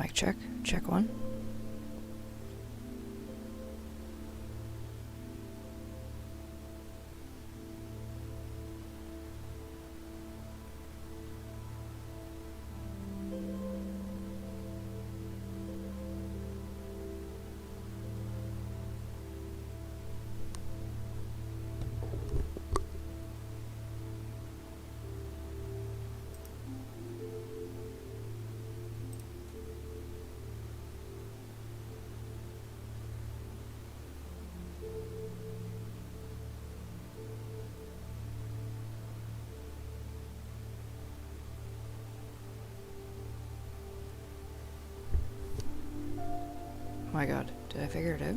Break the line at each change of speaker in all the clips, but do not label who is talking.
Mic check. Check one. My god, did I figure it out?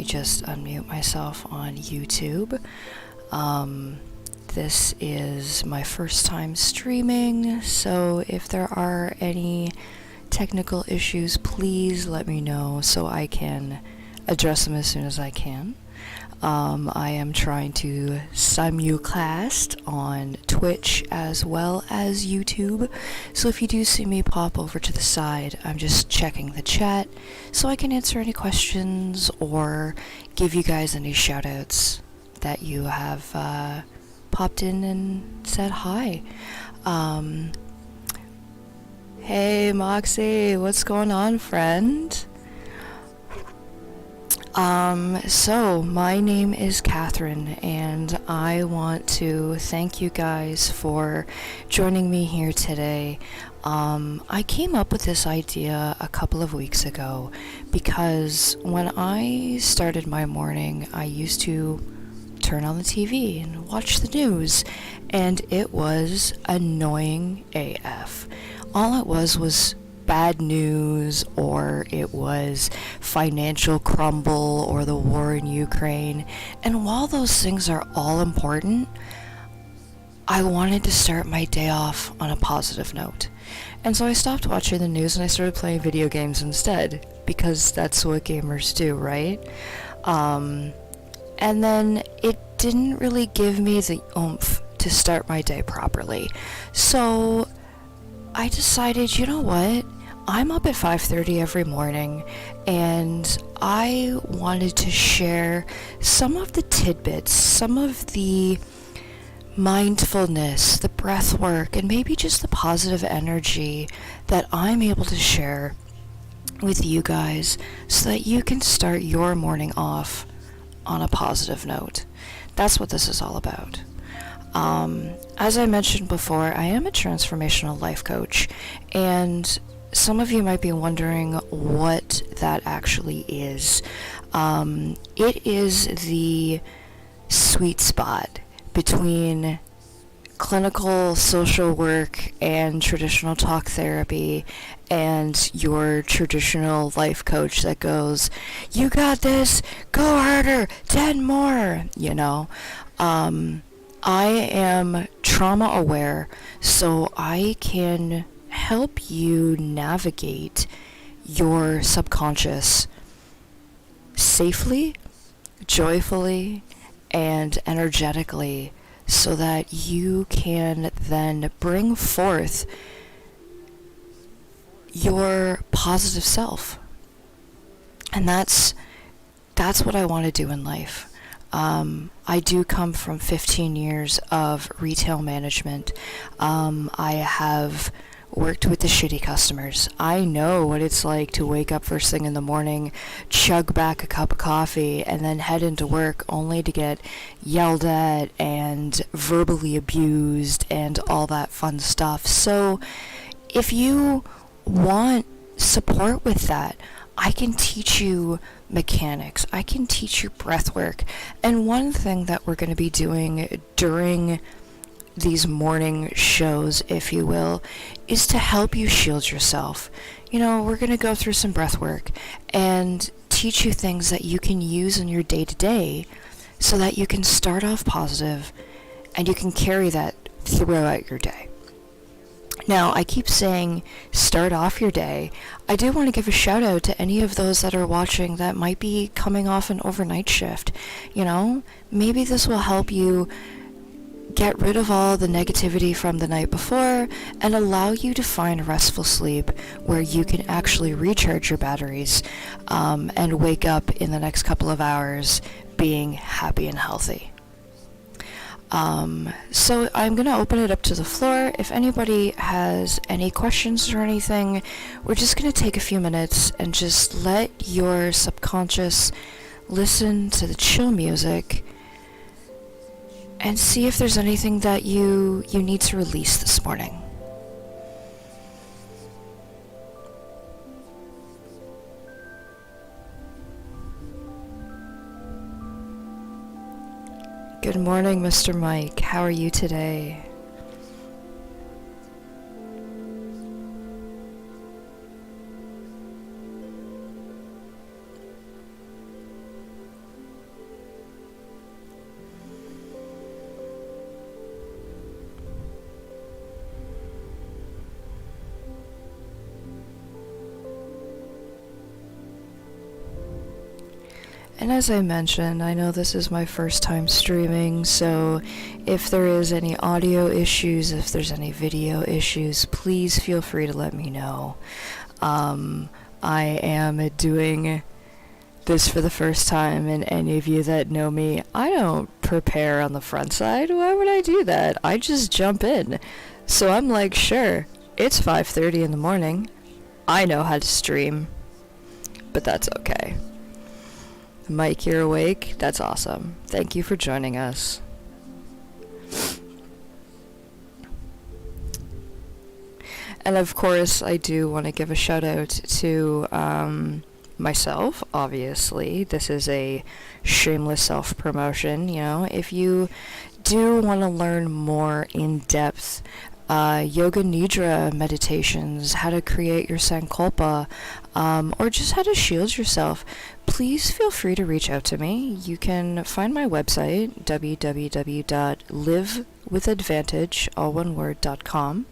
just unmute myself on YouTube. This is my first time streaming, so if there are any technical issues, please let me know so I can address them as soon as I can. I am trying to simulcast on Twitch as well as YouTube, so if you do see me pop over to the side, I'm just checking the chat so I can answer any questions or give you guys any shoutouts that you have popped in and said hi. Hey Moxie, what's going on, friend? So my name is Catherine, and I want to thank you guys for joining me here today. I came up with this idea a couple of weeks ago because when I started my morning, I used to turn on the TV and watch the news, and it was annoying AF. All it was bad news, or it was financial crumble, or the war in Ukraine. And while those things are all important, I wanted to start my day off on a positive note. And so I stopped watching the news and I started playing video games instead, because that's what gamers do, right? And then it didn't really give me the oomph to start my day properly. So I decided, you know what? I'm up at 5:30 every morning, and I wanted to share some of the tidbits, some of the mindfulness, the breath work, and maybe just the positive energy that I'm able to share with you guys so that you can start your morning off on a positive note. That's what this is all about. As I mentioned before, I am a transformational life coach, and some of you might be wondering what that actually is. It is the sweet spot between clinical social work and traditional talk therapy and your traditional life coach that goes, "You got this, go harder, 10 more," you know. I am trauma aware, so I can help you navigate your subconscious safely, joyfully, and energetically so that you can then bring forth your positive self. And that's what I want to do in life. I do come from 15 years of retail management. I have worked with the shitty customers. I know what it's like to wake up first thing in the morning, chug back a cup of coffee, and then head into work only to get yelled at and verbally abused and all that fun stuff. So if you want support with that, I can teach you mechanics. I can teach you breath work. And one thing that we're going to be doing during these morning shows, if you will, is to help you shield yourself. You know, we're going to go through some breath work and teach you things that you can use in your day-to-day so that you can start off positive and you can carry that throughout your day. Now, I keep saying start off your day. I do want to give a shout out to any of those that are watching that might be coming off an overnight shift. You know, maybe this will help you get rid of all the negativity from the night before and allow you to find restful sleep where you can actually recharge your batteries and wake up in the next couple of hours being happy and healthy. So I'm going to open it up to the floor. If anybody has any questions or anything, we're just going to take a few minutes and just let your subconscious listen to the chill music and see if there's anything that you need to release this morning. Good morning, Mr. Mike. How are you today? And as I mentioned, I know this is my first time streaming, so if there is any audio issues, if there's any video issues, please feel free to let me know. I am doing this for the first time, and any of you that know me, I don't prepare on the front side. Why would I do that? I just jump in. So I'm like, sure, it's 5:30 in the morning. I know how to stream, but that's okay. Mike, you're awake? That's awesome. Thank you for joining us. And of course, I do want to give a shout out to myself, obviously. This is a shameless self-promotion, you know. If you do want to learn more in-depth yoga nidra meditations, how to create your sankalpa, or just how to shield yourself, please feel free to reach out to me. You can find my website, www.livewithadvantage.com.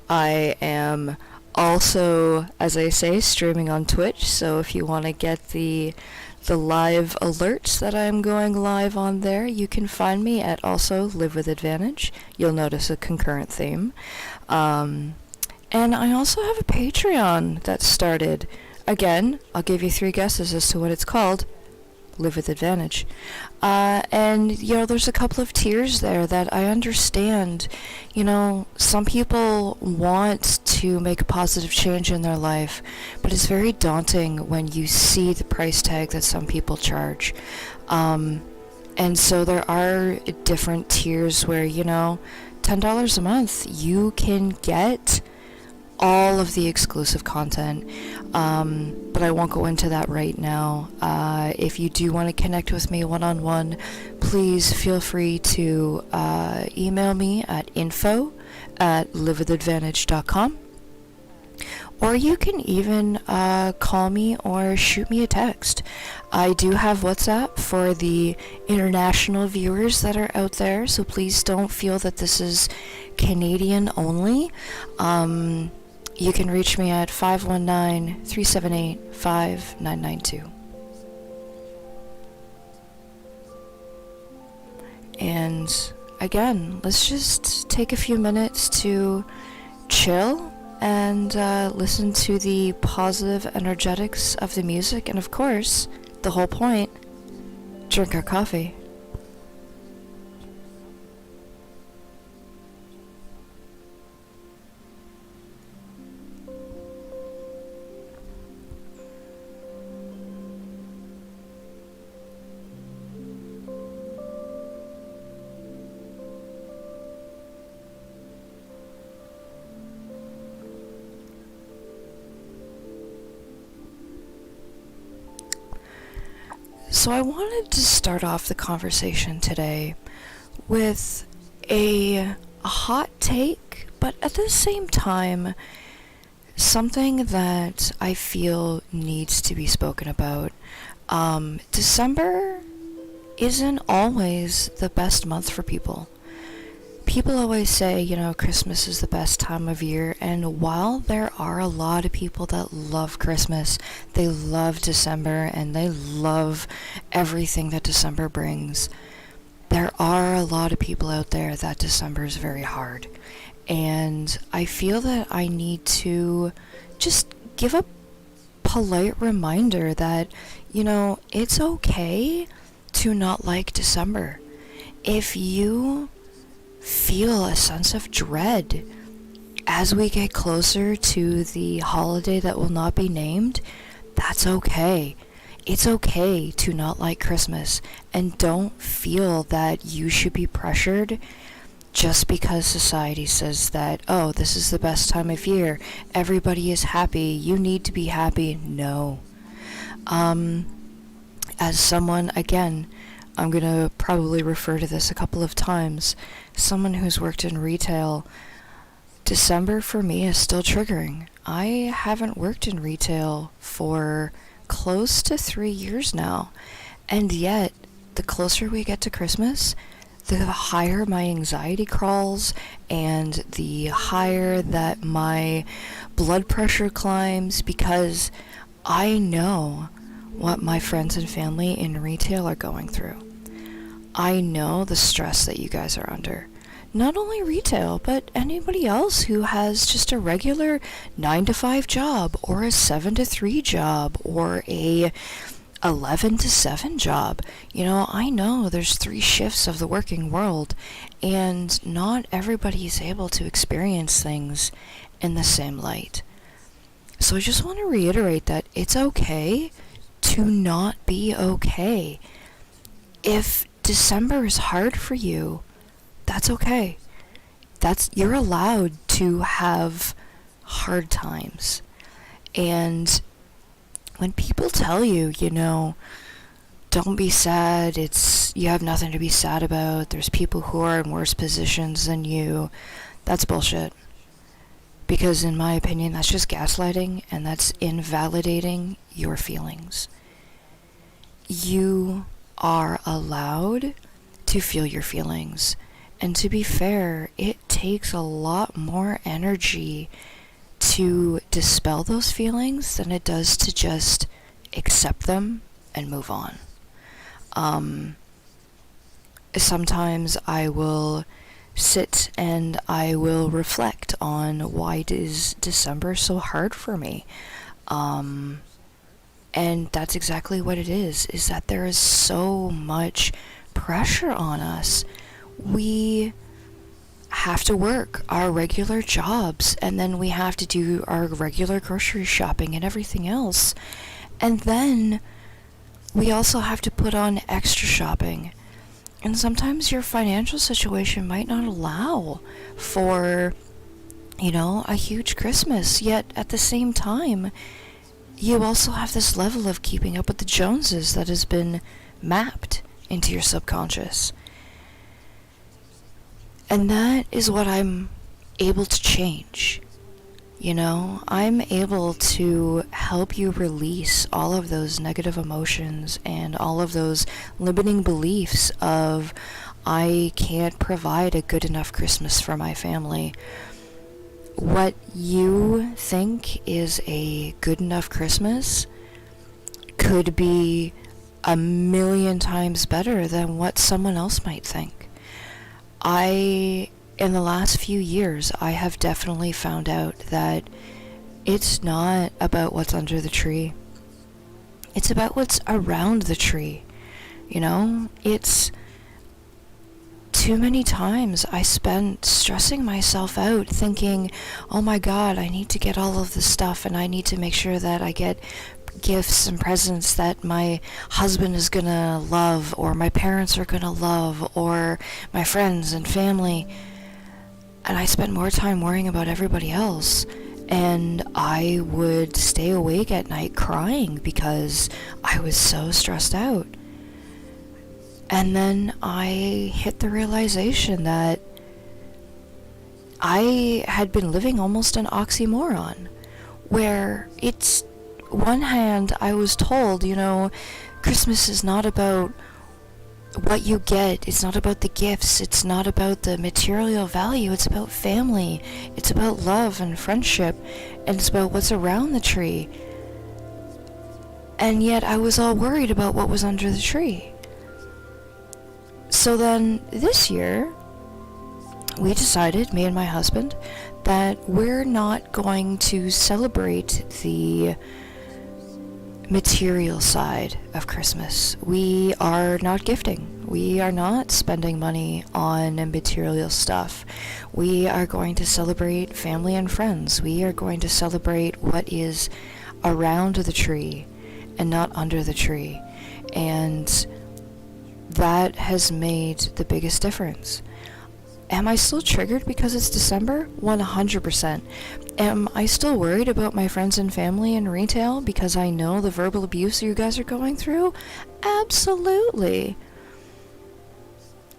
I am also, as I say, streaming on Twitch, so if you want to get the live alerts that I'm going live on there, you can find me at also Live With Advantage. You'll notice a concurrent theme. And I also have a Patreon that started. Again, I'll give you 3 guesses as to what it's called. Live With Advantage. And, you know, there's a couple of tiers there that I understand. You know, some people want to make a positive change in their life, but it's very daunting when you see the price tag that some people charge. And so there are different tiers where, you know, $10 a month, you can get all of the exclusive content, but I won't go into that right now. If you do want to connect with me one-on-one, please feel free to email me at info@livewithadvantage.com, or you can even call me or shoot me a text. I do have WhatsApp for the international viewers that are out there, so please don't feel that this is Canadian only. You can reach me at 519-378-5992. And again, let's just take a few minutes to chill and listen to the positive energetics of the music, and of course, the whole point, drink our coffee. So I wanted to start off the conversation today with a hot take, but at the same time, something that I feel needs to be spoken about. December isn't always the best month for people. People always say, you know, Christmas is the best time of year, and while there are a lot of people that love Christmas, they love December, and they love everything that December brings, there are a lot of people out there that December is very hard. And I feel that I need to just give a polite reminder that, you know, it's okay to not like December. If you feel a sense of dread as we get closer to the holiday that will not be named, that's okay. It's okay to not like Christmas, and don't feel that you should be pressured just because society says that, oh, this is the best time of year, everybody is happy, you need to be happy. No. As someone, again, I'm going to probably refer to this a couple of times, someone who's worked in retail, December for me is still triggering. I haven't worked in retail for close to 3 years now, and yet the closer we get to Christmas, the higher my anxiety crawls, and the higher that my blood pressure climbs, because I know what my friends and family in retail are going through. I know the stress that you guys are under. Not only retail, but anybody else who has just a regular 9 to 5 job, or a 7 to 3 job, or a 11 to 7 job. I know there's 3 shifts of the working world, and not everybody is able to experience things in the same light. So I just want to reiterate that it's okay to not be okay. If December is hard for you, that's okay. You're allowed to have hard times. And when people tell you, don't be sad, you have nothing to be sad about, there's people who are in worse positions than you, that's bullshit. Because in my opinion, that's just gaslighting, and that's invalidating your feelings. You are allowed to feel your feelings. And to be fair, it takes a lot more energy to dispel those feelings than it does to just accept them and move on. Sometimes I will sit and I will reflect on why is December so hard for me. And that's exactly what it is that there is so much pressure on us. We have to work our regular jobs, and then we have to do our regular grocery shopping and everything else. And then we also have to put on extra shopping. And sometimes your financial situation might not allow for, a huge Christmas. Yet at the same time, you also have this level of keeping up with the Joneses that has been mapped into your subconscious. And that is what I'm able to change. I'm able to help you release all of those negative emotions and all of those limiting beliefs of, I can't provide a good enough Christmas for my family. What you think is a good enough Christmas could be a million times better than what someone else might think. In the last few years, I have definitely found out that it's not about what's under the tree. It's about what's around the tree. It's too many times I spent stressing myself out thinking, oh my God, I need to get all of this stuff, and I need to make sure that I get gifts and presents that my husband is gonna love, or my parents are gonna love, or my friends and family. And I spent more time worrying about everybody else, and I would stay awake at night crying because I was so stressed out. And then I hit the realization that I had been living almost an oxymoron, where it's one hand I was told, Christmas is not about what you get, it's not about the gifts, it's not about the material value, it's about family, it's about love and friendship, and it's about what's around the tree. And yet I was all worried about what was under the tree. So then this year, we decided, me and my husband, that we're not going to celebrate the material side of Christmas. We are not gifting. We are not spending money on material stuff. We are going to celebrate family and friends. We are going to celebrate what is around the tree and not under the tree. And that has made the biggest difference. Am I still triggered because it's December? 100%. Am I still worried about my friends and family in retail because I know the verbal abuse you guys are going through? Absolutely.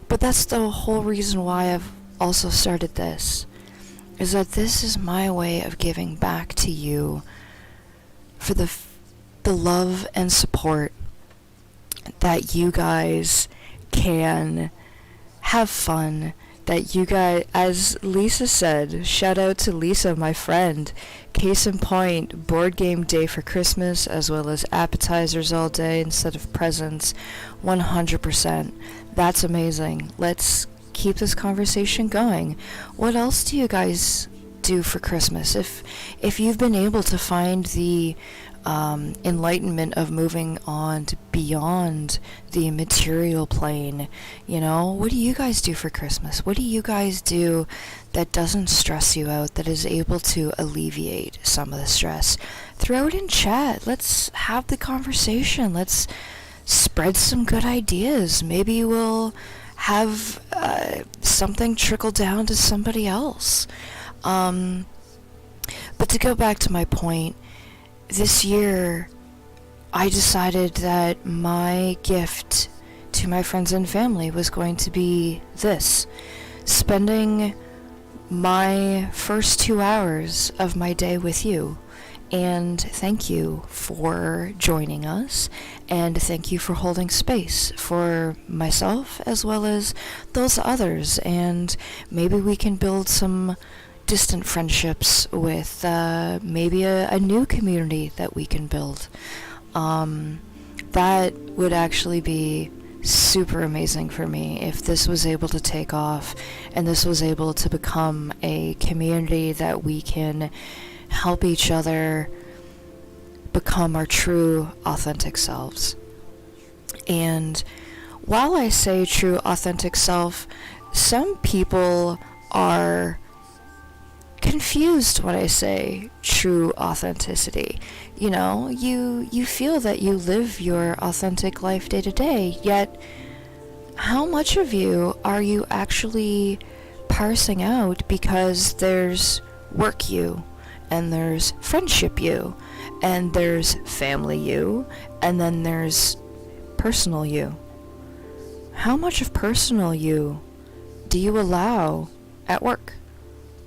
But that's the whole reason why I've also started this, is that this is my way of giving back to you for the love and support that you guys can have fun, that you guys, as Lisa said, shout out to Lisa, my friend. Case in point, board game day for Christmas, as well as appetizers all day instead of presents. 100%. That's amazing. Let's keep this conversation going. What else do you guys do for Christmas? If you've been able to find the enlightenment of moving on to beyond the material plane, what do you guys do for Christmas? What do you guys do that doesn't stress you out, that is able to alleviate some of the stress? Throw it in chat. Let's have the conversation. Let's spread some good ideas. Maybe we'll have something trickle down to somebody else. But to go back to my point, this year I decided that my gift to my friends and family was going to be this: spending my first 2 hours of my day with you. And thank you for joining us, and thank you for holding space for myself as well as those others, and maybe we can build some distant friendships with maybe a new community that we can build. That would actually be super amazing for me if this was able to take off and this was able to become a community that we can help each other become our true authentic selves. And while I say true authentic self, some people are confused when I say true authenticity. You feel that you live your authentic life day to day, yet how much of you are you actually parsing out? Because there's work you, and there's friendship you, and there's family you, and then there's personal you. How much of personal you do you allow at work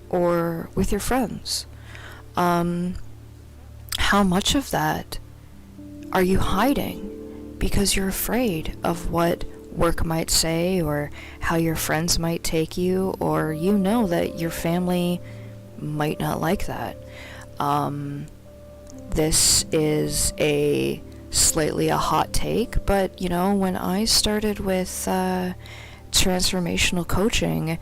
or with your friends? How much of that are you hiding because you're afraid of what work might say, or how your friends might take you, or that your family might not like that? This is slightly a hot take, but when I started with transformational coaching,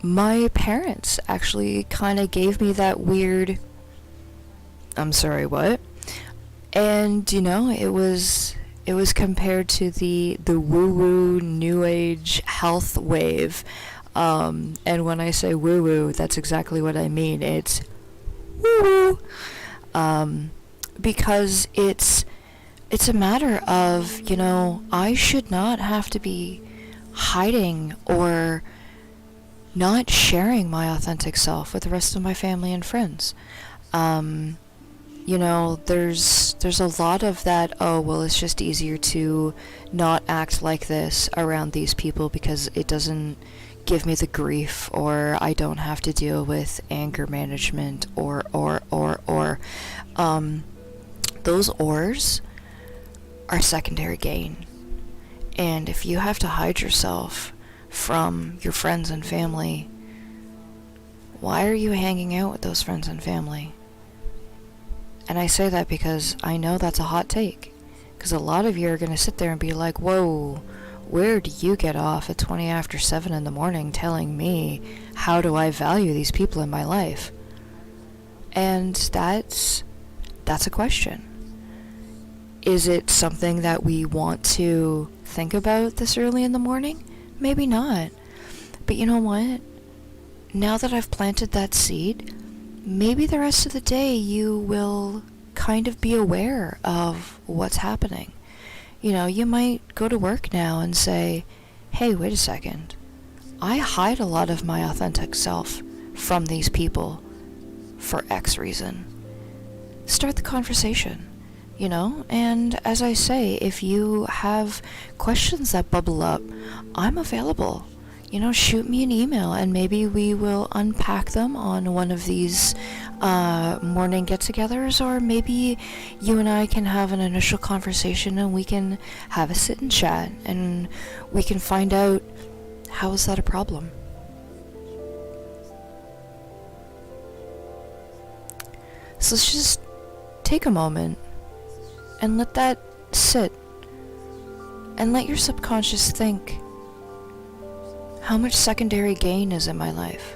my parents actually kind of gave me that weird, I'm sorry, what? And it was compared to the woo-woo new age health wave. And when I say woo-woo, that's exactly what I mean. It's woo-woo. Because it's a matter of, I should not have to be hiding or not sharing my authentic self with the rest of my family and friends. There's a lot of that, it's just easier to not act like this around these people because it doesn't give me the grief, or I don't have to deal with anger management, or. Those ors are secondary gain. And if you have to hide yourself from your friends and family, why are you hanging out with those friends and family? And I say that because I know that's a hot take. Because a lot of you are going to sit there and be like, whoa, where do you get off at 20 after 7 in the morning telling me how do I value these people in my life? And that's a question. Is it something that we want to think about this early in the morning? Maybe not. But you know what? Now that I've planted that seed, maybe the rest of the day you will kind of be aware of what's happening. You might go to work now and say, hey, wait a second. I hide a lot of my authentic self from these people for X reason. Start the conversation. And as I say, if you have questions that bubble up, I'm available. Shoot me an email and maybe we will unpack them on one of these morning get-togethers, or maybe you and I can have an initial conversation and we can have a sit and chat and we can find out How is that a problem? So let's just take a moment and let that sit, and let your subconscious think, how much secondary gain is in my life?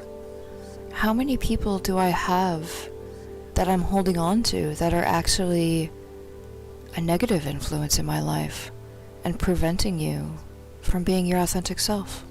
How many people do I have that I'm holding on to that are actually a negative influence in my life and preventing you from being your authentic self?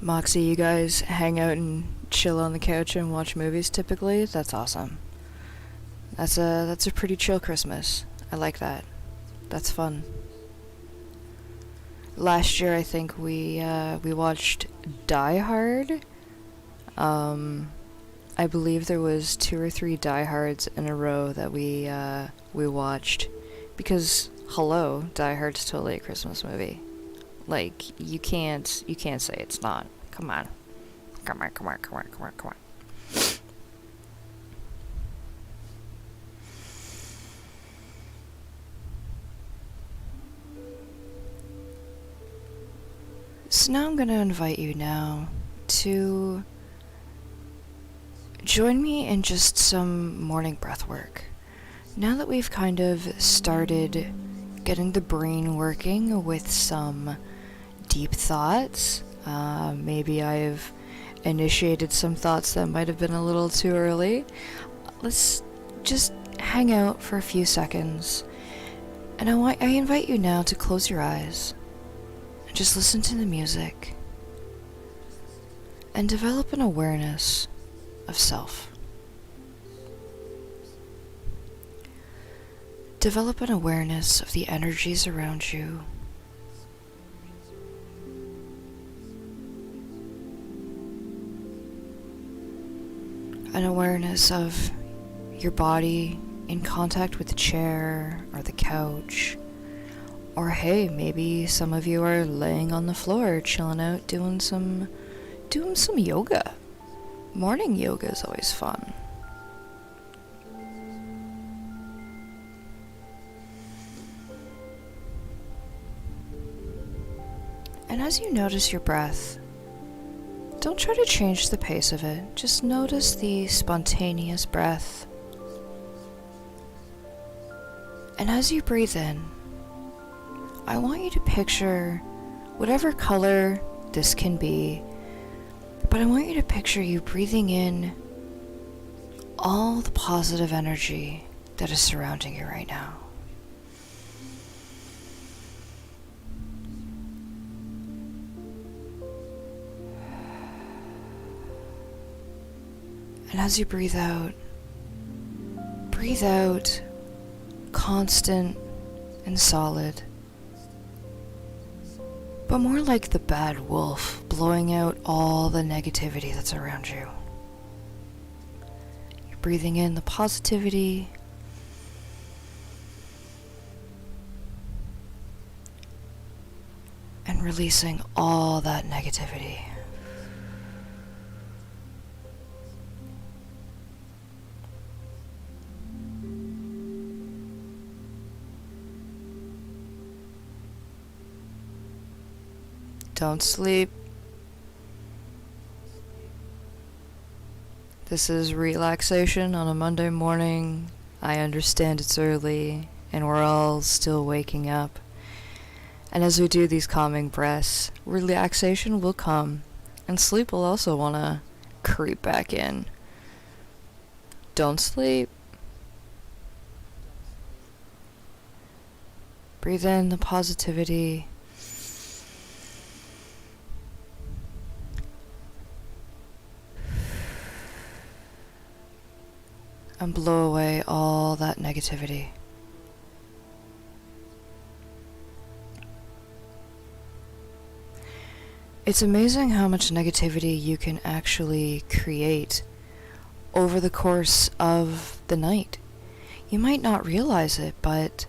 Moxie, you guys hang out and chill on the couch and watch movies typically? That's awesome. That's a pretty chill Christmas. I like that. That's fun. Last year I think we watched Die Hard. I believe there was 2 or 3 Die Hards in a row that we watched, because hello, Die Hard's totally a Christmas movie. Like, you can't say it's not. Come on. Come on. So now I'm gonna invite you now to join me in just some morning breath work. Now that we've kind of started getting the brain working with some deep thoughts, maybe I've initiated some thoughts that might have been a little too early, let's just hang out for a few seconds. And I invite you now to close your eyes and just listen to the music and develop an awareness of self. Develop an awareness of the energies around you. An awareness of your body in contact with the chair or the couch. Or hey, maybe some of you are laying on the floor, chilling out, doing some yoga. Morning yoga is always fun. And as you notice your breath, don't try to change the pace of it. Just notice the spontaneous breath. And as you breathe in, I want you to picture whatever color this can be, but I want you to picture you breathing in all the positive energy that is surrounding you right now. And as you breathe out constant and solid, but more like the bad wolf blowing out all the negativity that's around you. You're breathing in the positivity, and releasing all that negativity. Don't sleep. This is relaxation on a Monday morning. I understand it's early and we're all still waking up. And as we do these calming breaths, relaxation will come and sleep will also want to creep back in. Don't sleep. Breathe in the positivity. And blow away all that negativity. It's amazing how much negativity you can actually create over the course of the night. You might not realize it, but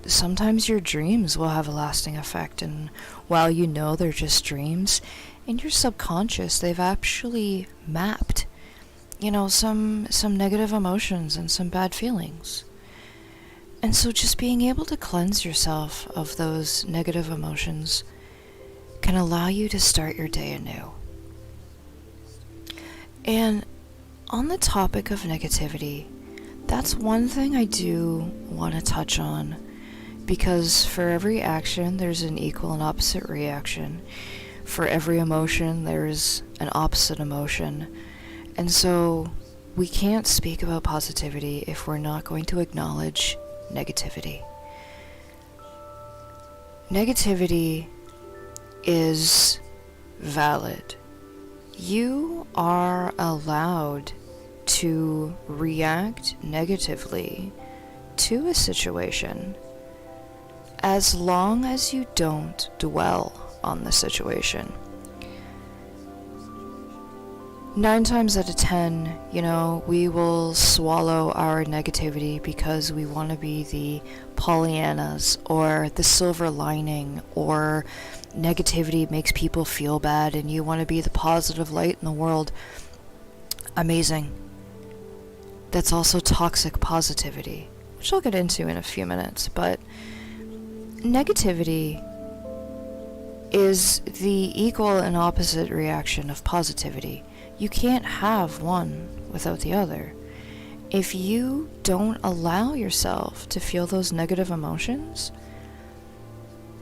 sometimes your dreams will have a lasting effect, and while you know they're just dreams, in your subconscious they've actually mapped, some negative emotions and some bad feelings. And so just being able to cleanse yourself of those negative emotions can allow you to start your day anew. And on the topic of negativity, that's one thing I do want to touch on, because for every action there's an equal and opposite reaction. For every emotion there's an opposite emotion. And so we can't speak about positivity if we're not going to acknowledge negativity. Negativity is valid. You are allowed to react negatively to a situation as long as you don't dwell on the situation. 9 times out of 10, we will swallow our negativity because we want to be the Pollyannas or the silver lining, or negativity makes people feel bad and you want to be the positive light in the world. Amazing. That's also toxic positivity, which I'll get into in a few minutes, but negativity is the equal and opposite reaction of positivity. You can't have one without the other. If you don't allow yourself to feel those negative emotions,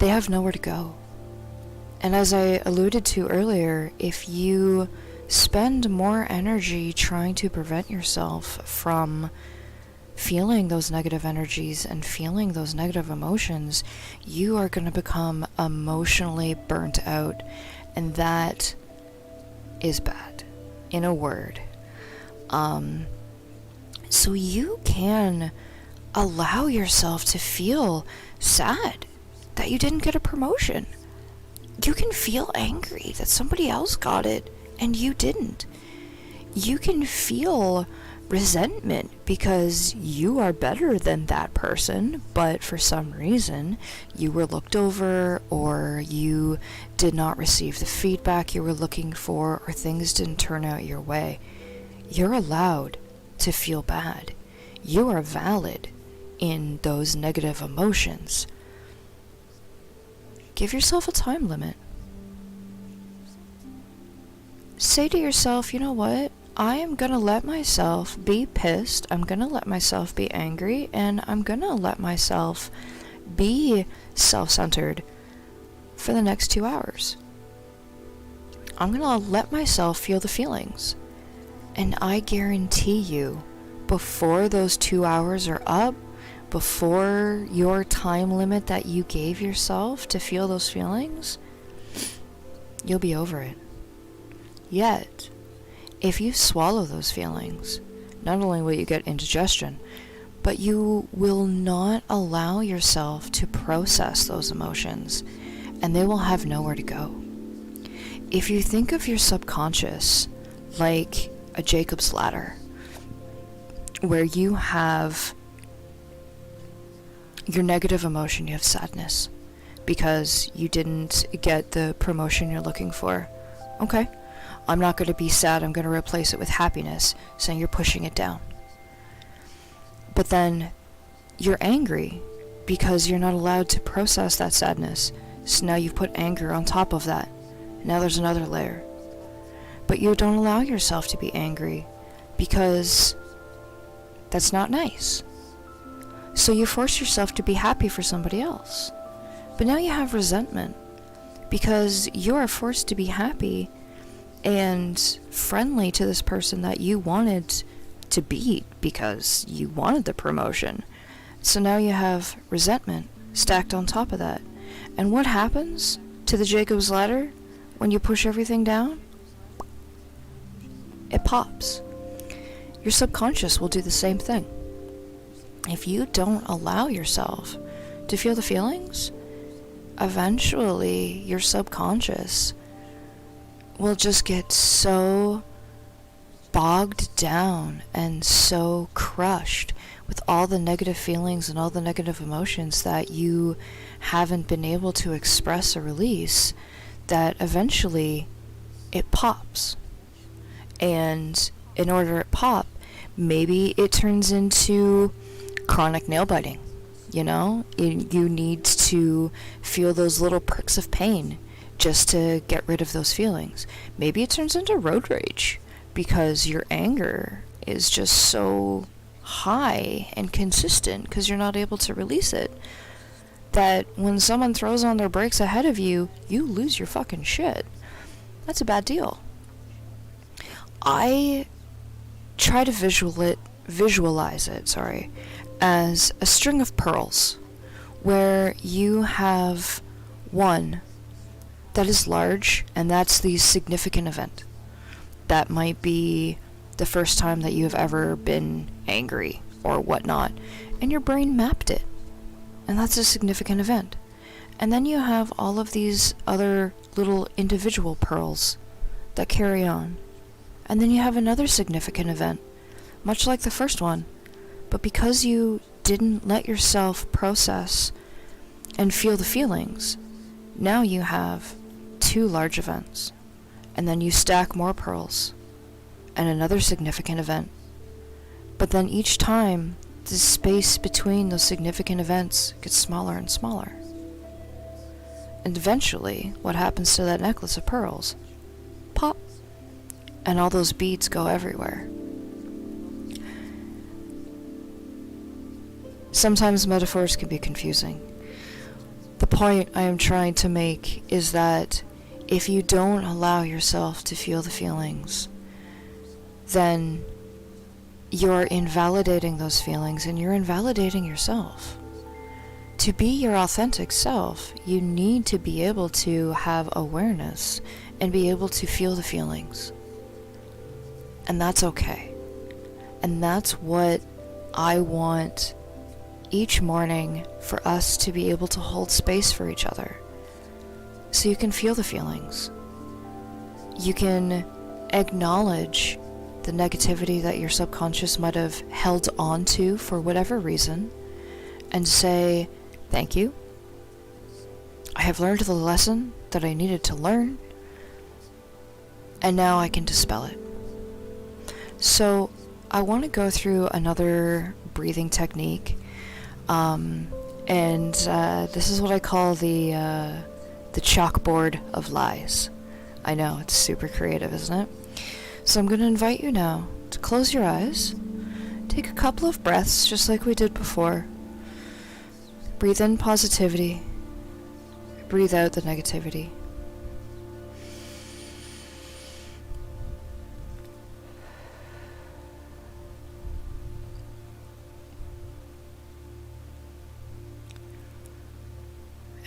they have nowhere to go. And as I alluded to earlier, if you spend more energy trying to prevent yourself from feeling those negative energies and feeling those negative emotions, you are going to become emotionally burnt out, and that is bad, in a word. So you can allow yourself to feel sad that you didn't get a promotion. You can feel angry that somebody else got it and you didn't. You can feel resentment because you are better than that person, but for some reason you were looked over, or you did not receive the feedback you were looking for, or things didn't turn out your way. You're allowed to feel bad. You are valid in those negative emotions. Give yourself a time limit. Say to yourself, you know what? I am going to let myself be pissed, I'm going to let myself be angry, and I'm going to let myself be self-centered for the next 2 hours. I'm going to let myself feel the feelings. And I guarantee you, before those 2 hours are up, before your time limit that you gave yourself to feel those feelings, you'll be over it. Yet, if you swallow those feelings, not only will you get indigestion, but you will not allow yourself to process those emotions, and they will have nowhere to go. If you think of your subconscious like a Jacob's ladder, where you have your negative emotion, you have sadness because you didn't get the promotion you're looking for. Okay, I'm not going to be sad, I'm going to replace it with happiness, so you're pushing it down. But then you're angry because you're not allowed to process that sadness, so now you've put anger on top of that. Now there's another layer. But you don't allow yourself to be angry because that's not nice. So you force yourself to be happy for somebody else. But now you have resentment because you are forced to be happy and friendly to this person that you wanted to beat because you wanted the promotion. So now you have resentment stacked on top of that. And what happens to the Jacob's ladder when you push everything down? It pops. Your subconscious will do the same thing. If you don't allow yourself to feel the feelings, eventually your subconscious will just get so bogged down and so crushed with all the negative feelings and all the negative emotions that you haven't been able to express or release, that eventually it pops. And in order to pop, maybe it turns into chronic nail biting. You know, you need to feel those little pricks of pain just to get rid of those feelings. Maybe it turns into road rage because your anger is just so high and consistent because you're not able to release it, that when someone throws on their brakes ahead of you, you lose your fucking shit. That's a bad deal. I try to visualize it, as a string of pearls, where you have one that is large, and that's the significant event. That might be the first time that you have ever been angry or whatnot, and your brain mapped it, and that's a significant event. And then you have all of these other little individual pearls that carry on, and then you have another significant event, much like the first one, but because you didn't let yourself process and feel the feelings, now you have two large events, and then you stack more pearls, and another significant event. But then each time, the space between those significant events gets smaller and smaller. And eventually, what happens to that necklace of pearls? Pop! And all those beads go everywhere. Sometimes metaphors can be confusing. The point I am trying to make is that if you don't allow yourself to feel the feelings, then you're invalidating those feelings and you're invalidating yourself. To be your authentic self, you need to be able to have awareness and be able to feel the feelings. And that's okay. And that's what I want each morning, for us to be able to hold space for each other. So you can feel the feelings. You can acknowledge the negativity that your subconscious might have held on to for whatever reason, and say, thank you. I have learned the lesson that I needed to learn, and now I can dispel it. So I want to go through another breathing technique, and this is what I call the chalkboard of lies. I know, it's super creative, isn't it? So I'm going to invite you now to close your eyes, take a couple of breaths just like we did before. Breathe in positivity, breathe out the negativity.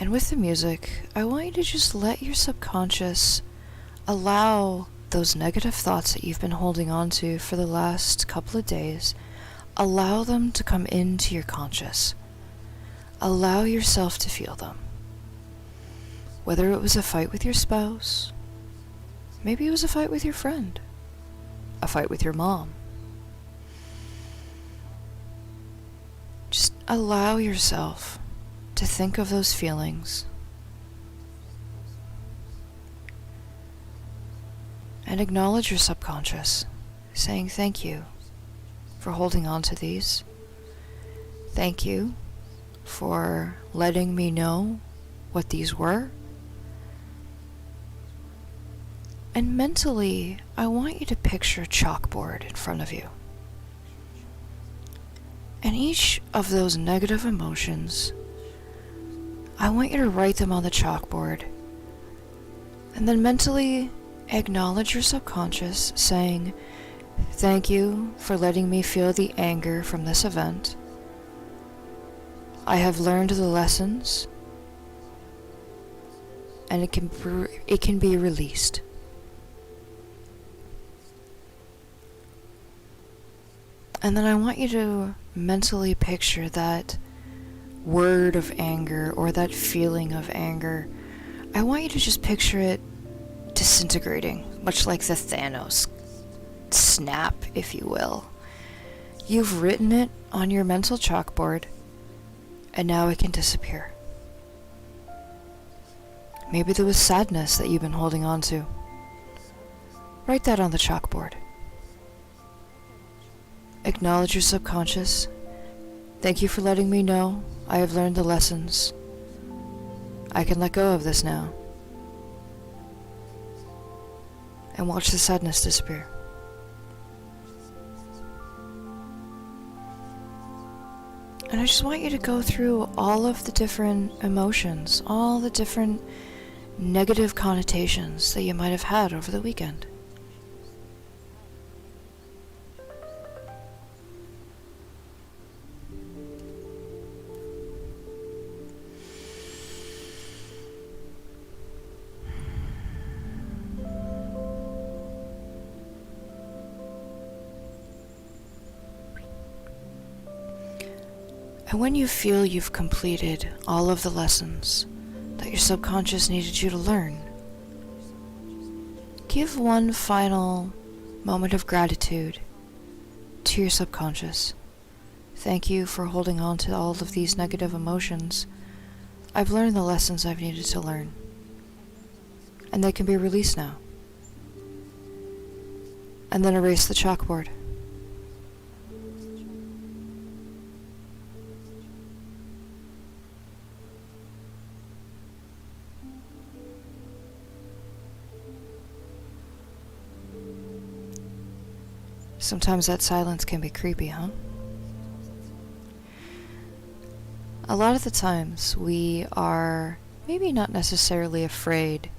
And with the music, I want you to just let your subconscious allow those negative thoughts that you've been holding on to for the last couple of days, allow them to come into your conscious. Allow yourself to feel them. Whether it was a fight with your spouse, maybe it was a fight with your friend, a fight with your mom. Just allow yourself to think of those feelings and acknowledge your subconscious, saying thank you for holding on to these. Thank you for letting me know what these were. And mentally, I want you to picture a chalkboard in front of you. And each of those negative emotions, I want you to write them on the chalkboard, and then mentally acknowledge your subconscious, saying, thank you for letting me feel the anger from this event. I have learned the lessons, and it can be released. And then I want you to mentally picture that word of anger or that feeling of anger, I want you to just picture it disintegrating, much like the Thanos snap, if you will. You've written it on your mental chalkboard, and now it can disappear. Maybe there was sadness that you've been holding on to. Write that on the chalkboard. Acknowledge your subconscious. Thank you for letting me know I have learned the lessons. I can let go of this now. And watch the sadness disappear. And I just want you to go through all of the different emotions, all the different negative connotations that you might have had over the weekend. And when you feel you've completed all of the lessons that your subconscious needed you to learn, give one final moment of gratitude to your subconscious. Thank you for holding on to all of these negative emotions. I've learned the lessons I've needed to learn, and they can be released now. And then erase the chalkboard. Sometimes that silence can be creepy, huh? A lot of the times we are maybe not necessarily afraid,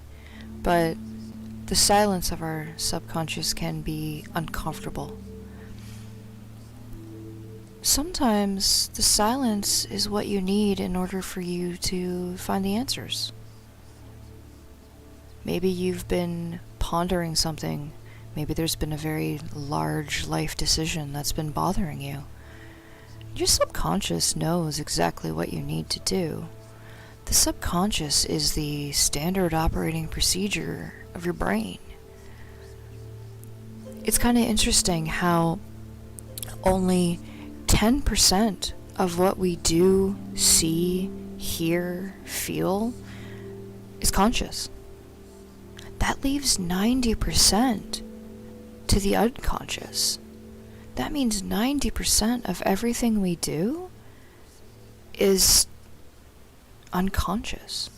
but the silence of our subconscious can be uncomfortable. Sometimes the silence is what you need in order for you to find the answers. Maybe you've been pondering something. Maybe there's been a very large life decision that's been bothering you. Your subconscious knows exactly what you need to do. The subconscious is the standard operating procedure of your brain. It's kind of interesting how only 10% of what we do, see, hear, feel is conscious. That leaves 90% to the unconscious. That means 90% of everything we do is unconscious.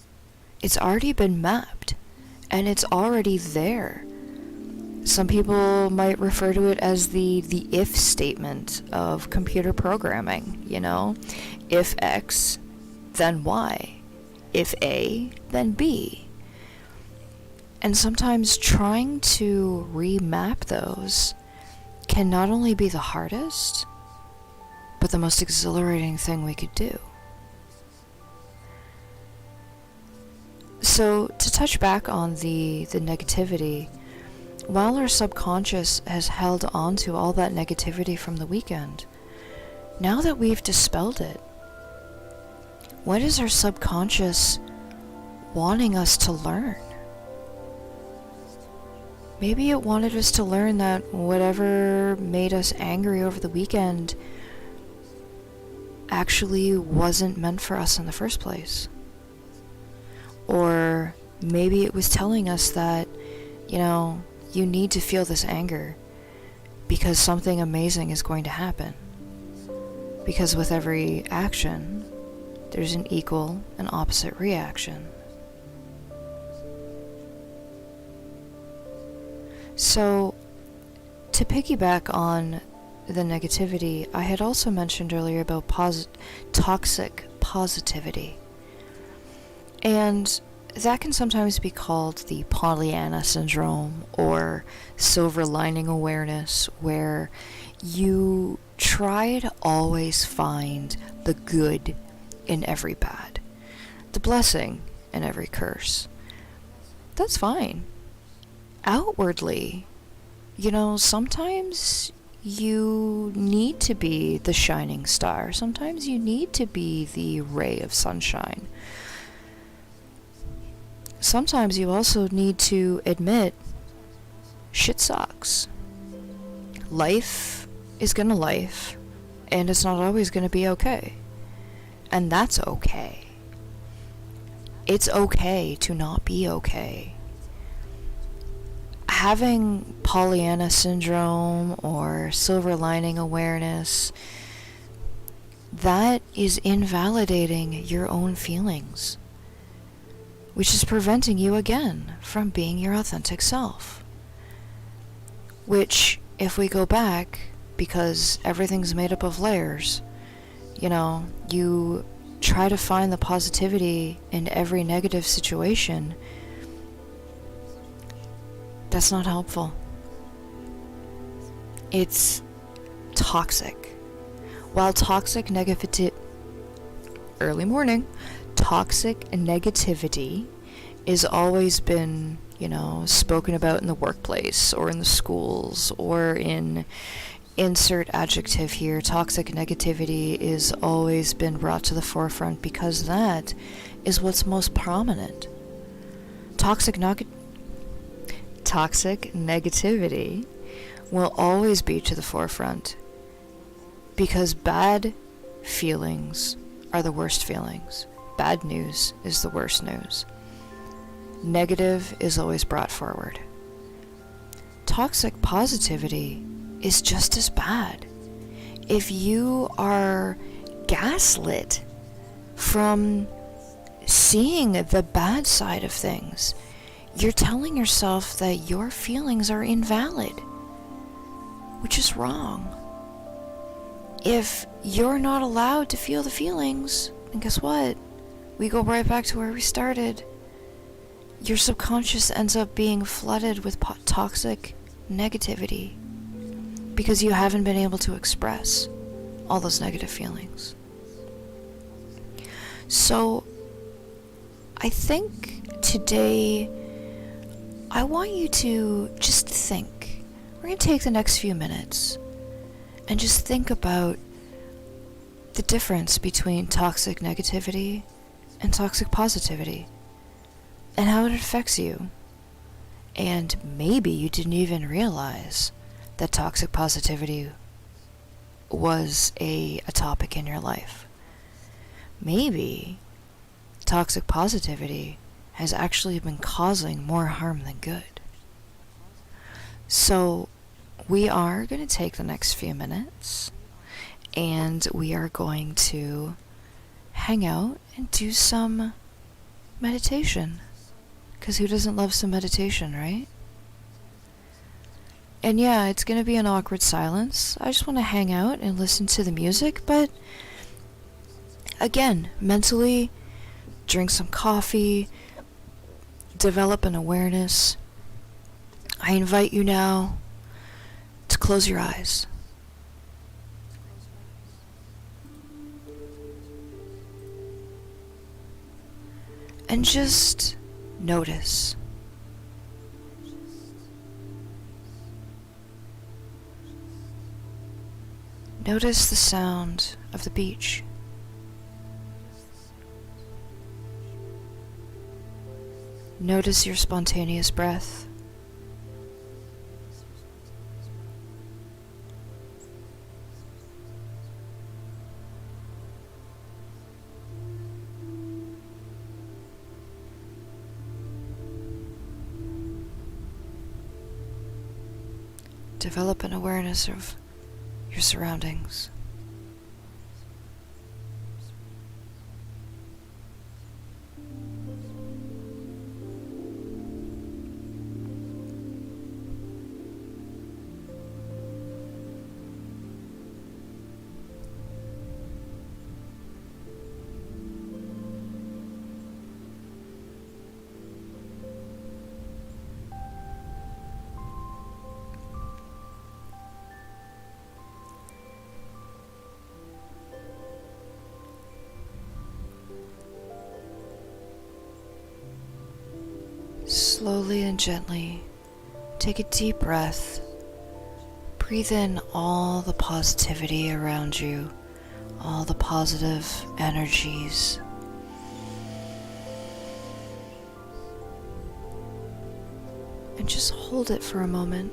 It's already been mapped, and it's already there. Some people might refer to it as the if statement of computer programming, you know? If X, then Y. If A, then B. And sometimes trying to remap those can not only be the hardest, but the most exhilarating thing we could do. So to touch back on the negativity, while our subconscious has held on to all that negativity from the weekend, now that we've dispelled it, what is our subconscious wanting us to learn? Maybe it wanted us to learn that whatever made us angry over the weekend actually wasn't meant for us in the first place. Or maybe it was telling us that, you know, you need to feel this anger because something amazing is going to happen. Because with every action, there's an equal and opposite reaction. So, to piggyback on the negativity, I had also mentioned earlier about toxic positivity. And that can sometimes be called the Pollyanna syndrome or silver lining awareness, where you try to always find the good in every bad, the blessing in every curse. That's fine. Outwardly, you know, sometimes you need to be the shining star. Sometimes you need to be the ray of sunshine. Sometimes you also need to admit shit sucks. Life is gonna life, and it's not always gonna be okay. And that's okay. It's okay to not be okay. Having Pollyanna syndrome or silver lining awareness, that is invalidating your own feelings, which is preventing you again from being your authentic self. Which, if we go back, because everything's made up of layers, you try to find the positivity in every negative situation, that's not helpful. It's toxic. While toxic negativity, toxic negativity is always been, spoken about in the workplace or in the schools or in insert adjective here. Toxic negativity is always been brought to the forefront because that is what's most prominent. Toxic negativity will always be to the forefront because bad feelings are the worst feelings. Bad news is the worst news. Negative is always brought forward. Toxic positivity is just as bad. If you are gaslit from seeing the bad side of things, you're telling yourself that your feelings are invalid, which is wrong. If you're not allowed to feel the feelings, then guess what? We go right back to where we started. Your subconscious ends up being flooded with toxic negativity because you haven't been able to express all those negative feelings. So, I think today I want you to just think. We're going to take the next few minutes and just think about the difference between toxic negativity and toxic positivity and how it affects you. And maybe you didn't even realize that toxic positivity was a topic in your life. Maybe toxic positivity has actually been causing more harm than good. So we are going to take the next few minutes and we are going to hang out and do some meditation. Because who doesn't love some meditation, right? And yeah, it's going to be an awkward silence. I just want to hang out and listen to the music, but again, mentally, drink some coffee, develop an awareness. I invite you now to close your eyes. And just notice. Notice the sound of the beach. Notice your spontaneous breath. Develop an awareness of your surroundings. Slowly and gently, take a deep breath. breathe in all the positivity around you, all the positive energies. And just hold it for a moment,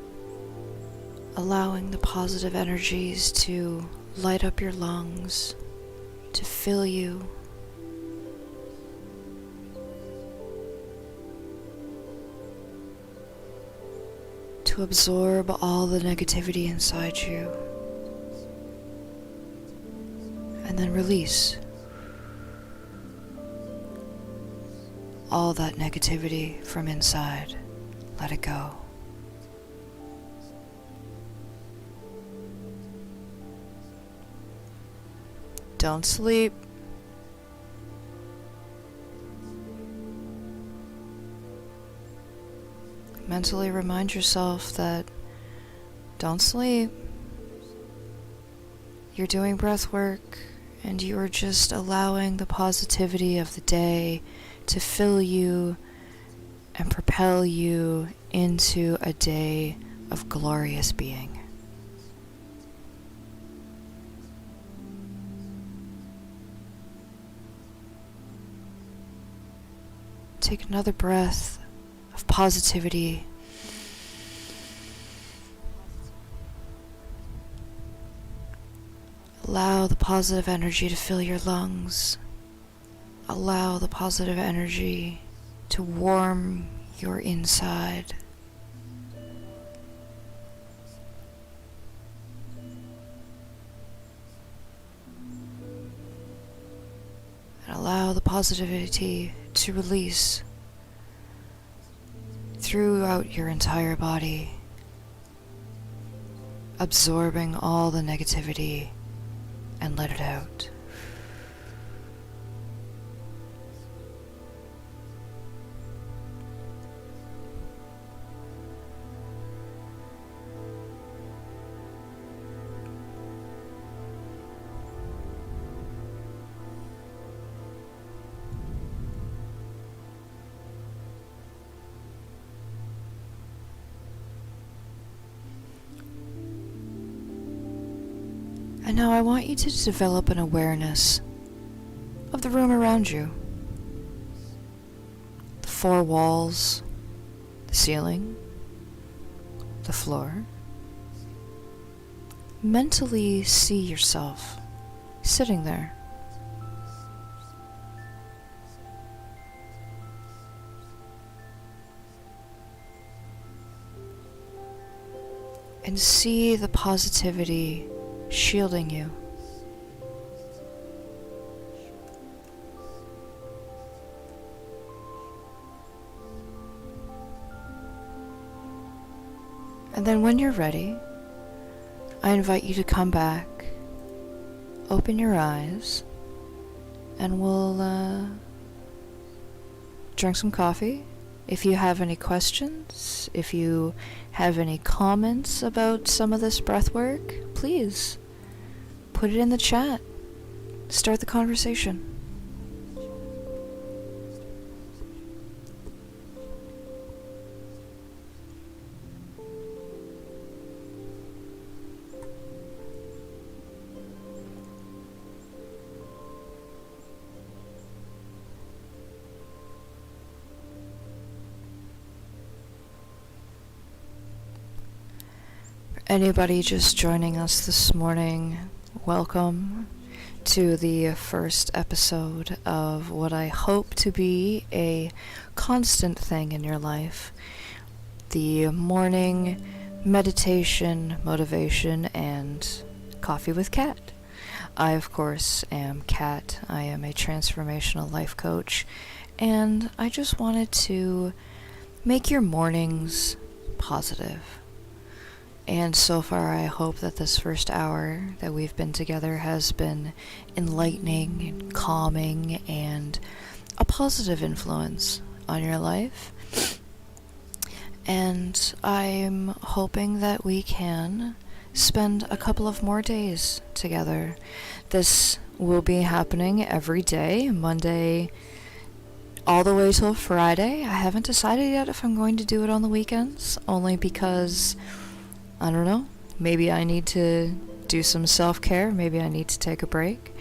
allowing the positive energies to light up your lungs, to fill you. To absorb all the negativity inside you. And then release all that negativity from inside. Let it go. Don't sleep. Mentally remind yourself that don't sleep. You're doing breath work and you are just allowing the positivity of the day to fill you and propel you into a day of glorious being. Take another breath of positivity. Allow the positive energy to fill your lungs. Allow the positive energy to warm your inside. And allow the positivity to release throughout your entire body, absorbing all the negativity and let it out. And now I want you to develop an awareness of the room around you. The four walls, the ceiling, the floor. Mentally see yourself sitting there. And see the positivity shielding you. And then when you're ready, I invite you to come back, open your eyes, and we'll drink some coffee. If you have any questions, if you have any comments about some of this breath work, please put it in the chat. Start the conversation. Anybody just joining us this morning, welcome to the first episode of what I hope to be a constant thing in your life. The morning meditation, motivation, and coffee with Kat. I, of course, am Kat. I am a transformational life coach, and I just wanted to make your mornings positive. And so far, I hope that this first hour that we've been together has been enlightening and calming and a positive influence on your life. And I'm hoping that we can spend a couple of more days together. This will be happening every day, Monday all the way till Friday. I haven't decided yet if I'm going to do it on the weekends, only because I don't know. maybe I need to do some self-care, maybe I need to take a break.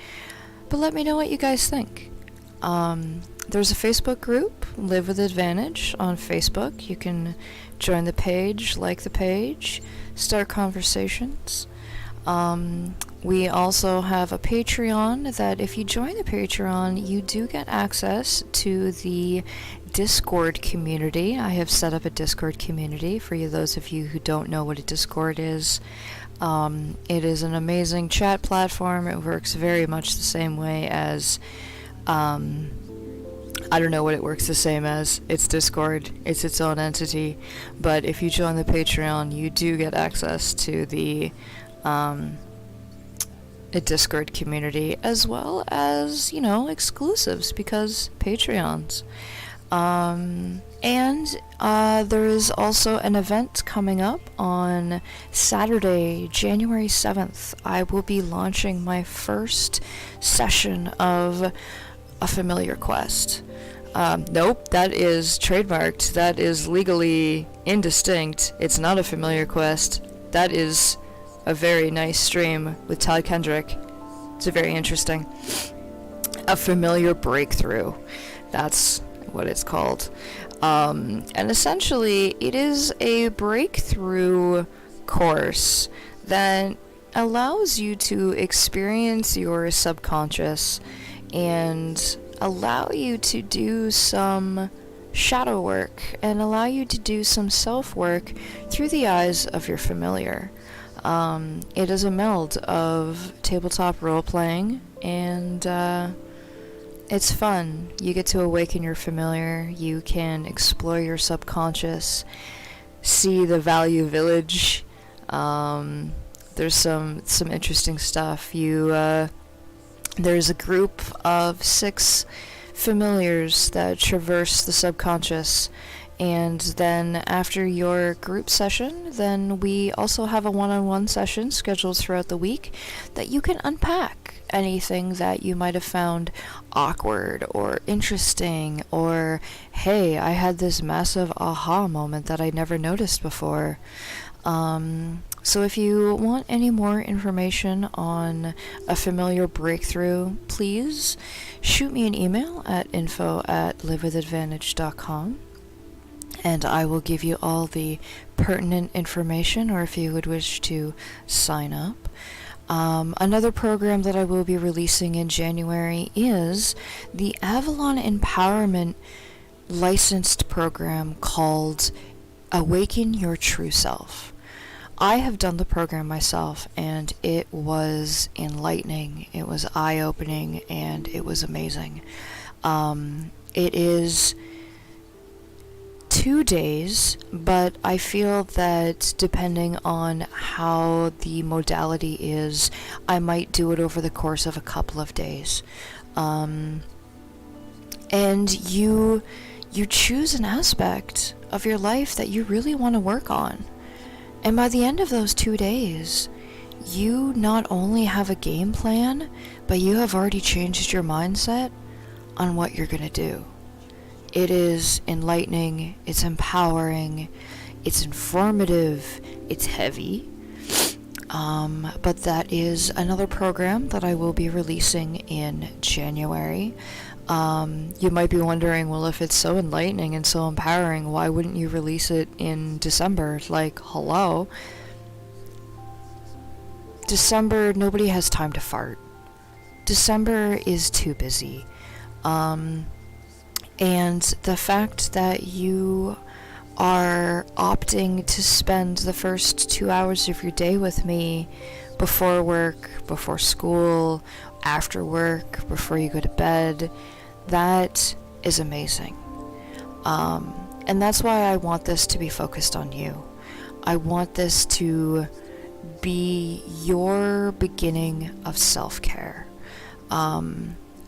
But let me know what you guys think. There's a Facebook group, Live with Advantage, on Facebook. You can join the page, like the page, start conversations. We also have a Patreon that if you join the Patreon, you do get access to the Discord community. I have set up a Discord community for you, those of you who don't know what a Discord is. It is an amazing chat platform. It works very much the same way as, I don't know what it works the same as. It's Discord. It's its own entity. But if you join the Patreon, you do get access to the a Discord community, as well as, exclusives, because Patreons. And there is also an event coming up on Saturday, January 7th. I will be launching my first session of a familiar quest. Nope, that is trademarked. That is legally indistinct. It's not a familiar quest. That is a very nice stream with Todd Kendrick. It's very interesting. A familiar breakthrough. That's what it's called. And essentially, it is a breakthrough course that allows you to experience your subconscious and allow you to do some shadow work and allow you to do some self-work through the eyes of your familiar. It is a meld of tabletop role-playing, and it's fun. You get to awaken your familiar, you can explore your subconscious, see the Value Village. There's some interesting stuff. There's a group of 6 familiars that traverse the subconscious, and then after your group session, then we also have a one-on-one session scheduled throughout the week that you can unpack anything that you might have found awkward or interesting, or hey, I had this massive aha moment that I never noticed before. So if you want any more information on a familiar breakthrough, please shoot me an email at info@livewithadvantage.com, and I will give you all the pertinent information, or if you would wish to sign up. Another program that I will be releasing in January is the Avalon Empowerment licensed program called Awaken Your True Self. I have done the program myself, and it was enlightening, it was eye-opening, and it was amazing. It is 2 days, but I feel that depending on how the modality is, I might do it over the course of a couple of days. And you choose an aspect of your life that you really want to work on. And by the end of those 2 days, you not only have a game plan, but you have already changed your mindset on what you're going to do. It is enlightening, it's empowering, it's informative, it's heavy. But that is another program that I will be releasing in January. You might be wondering, well, if it's so enlightening and so empowering, why wouldn't you release it in December? Like, hello? December, nobody has time to fart. December is too busy. And the fact that you are opting to spend the first 2 hours of your day with me before work, before school, after work, before you go to bed, that is amazing. And that's why I want this to be focused on you. I want this to be your beginning of self-care.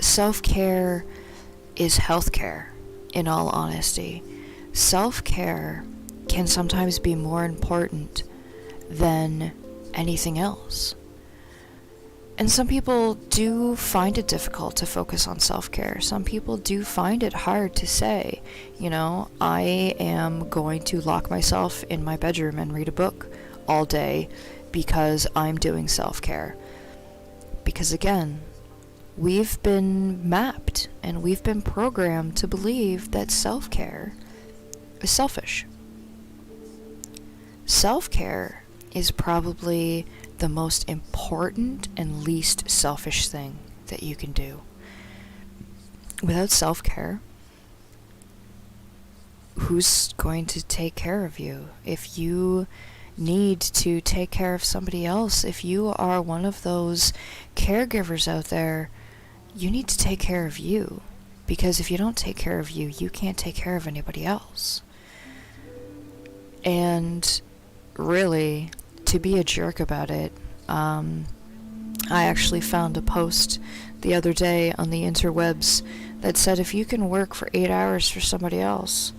Self-care is healthcare, in all honesty. Self-care can sometimes be more important than anything else. And some people do find it difficult to focus on self-care. Some people do find it hard to say, I am going to lock myself in my bedroom and read a book all day because I'm doing self-care. Because again, we've been mapped and we've been programmed to believe that self-care is selfish. Self-care is probably the most important and least selfish thing that you can do. Without self-care, who's going to take care of you? If you need to take care of somebody else, if you are one of those caregivers out there, you need to take care of you. Because if you don't take care of you, you can't take care of anybody else. And really, to be a jerk about it, I actually found a post the other day on the interwebs that said if you can work for 8 hours for somebody else,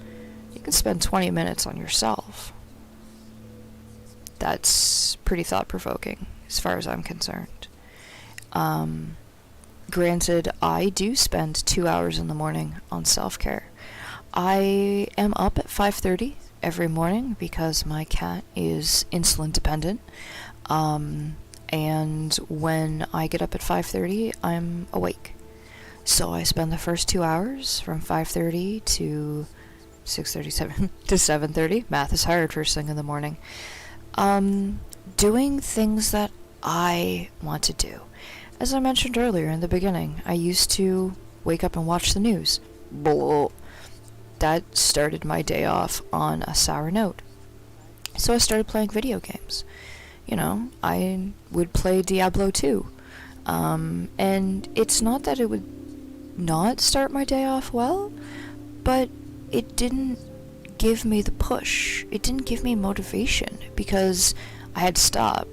you can spend 20 minutes on yourself. That's pretty thought-provoking, as far as I'm concerned. Granted, I do spend 2 hours in the morning on self-care. I am up at 5:30 every morning because my cat is insulin dependent. And when I get up at 5:30, I'm awake. So I spend the first 2 hours from 5:30 to 6:37 to 7:30. Math is hard first thing in the morning. Doing things that I want to do. As I mentioned earlier in the beginning, I used to wake up and watch the news. Blah. That started my day off on a sour note. So I started playing video games. You know, I would play Diablo 2. And it's not that it would not start my day off well, but it didn't give me the push. It didn't give me motivation because I had to stop.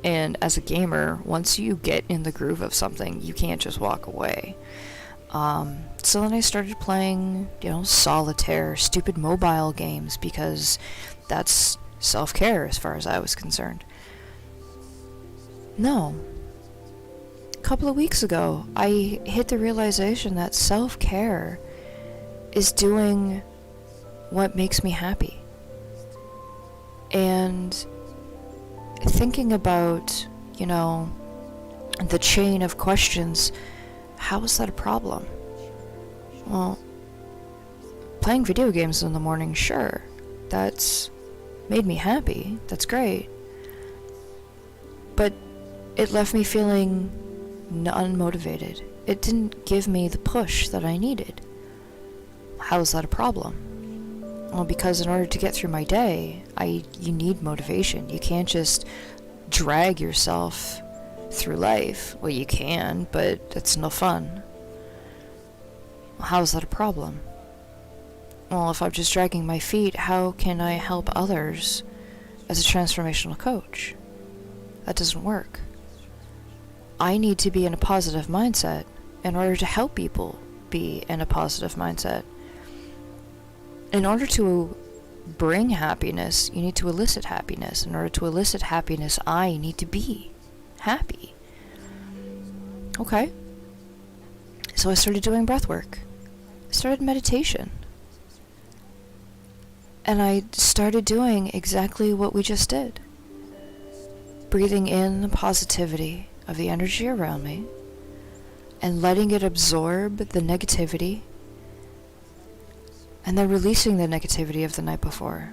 And as a gamer, once you get in the groove of something, you can't just walk away. So then I started playing, solitaire, stupid mobile games because that's self-care as far as I was concerned. No. A couple of weeks ago, I hit the realization that self-care is doing what makes me happy. And thinking about, the chain of questions, how is that a problem? Well, playing video games in the morning, sure, that's made me happy, that's great. But it left me feeling unmotivated. It didn't give me the push that I needed. How is that a problem? Well, because in order to get through my day, you need motivation. You can't just drag yourself through life. Well, you can, but it's no fun. Well, how is that a problem? Well, if I'm just dragging my feet, how can I help others as a transformational coach? That doesn't work. I need to be in a positive mindset in order to help people be in a positive mindset. In order to bring happiness, you need to elicit happiness. In order to elicit happiness, I need to be happy. Okay. So I started doing breath work. I started meditation. And I started doing exactly what we just did. Breathing in the positivity of the energy around me and letting it absorb the negativity and then releasing the negativity of the night before.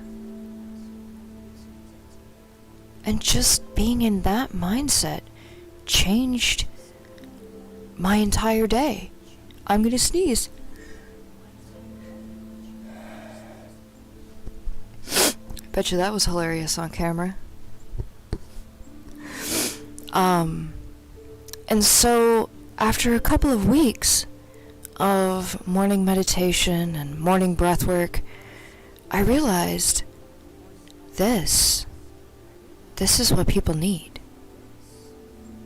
And just being in that mindset changed my entire day. I'm gonna sneeze. Bet you that was hilarious on camera. And so after a couple of weeks of morning meditation and morning breath work, I realized this is what people need.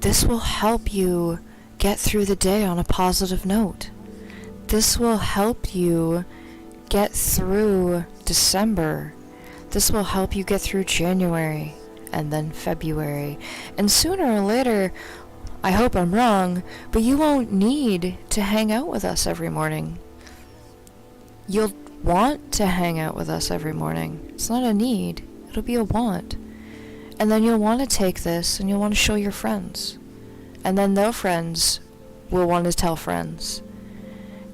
This will help you get through the day on a positive note. This will help you get through December. This will help you get through January and then February. And sooner or later, I hope I'm wrong, but you won't need to hang out with us every morning. You'll want to hang out with us every morning. It's not a need, it'll be a want. And then you'll want to take this and you'll want to show your friends. And then their friends will want to tell friends.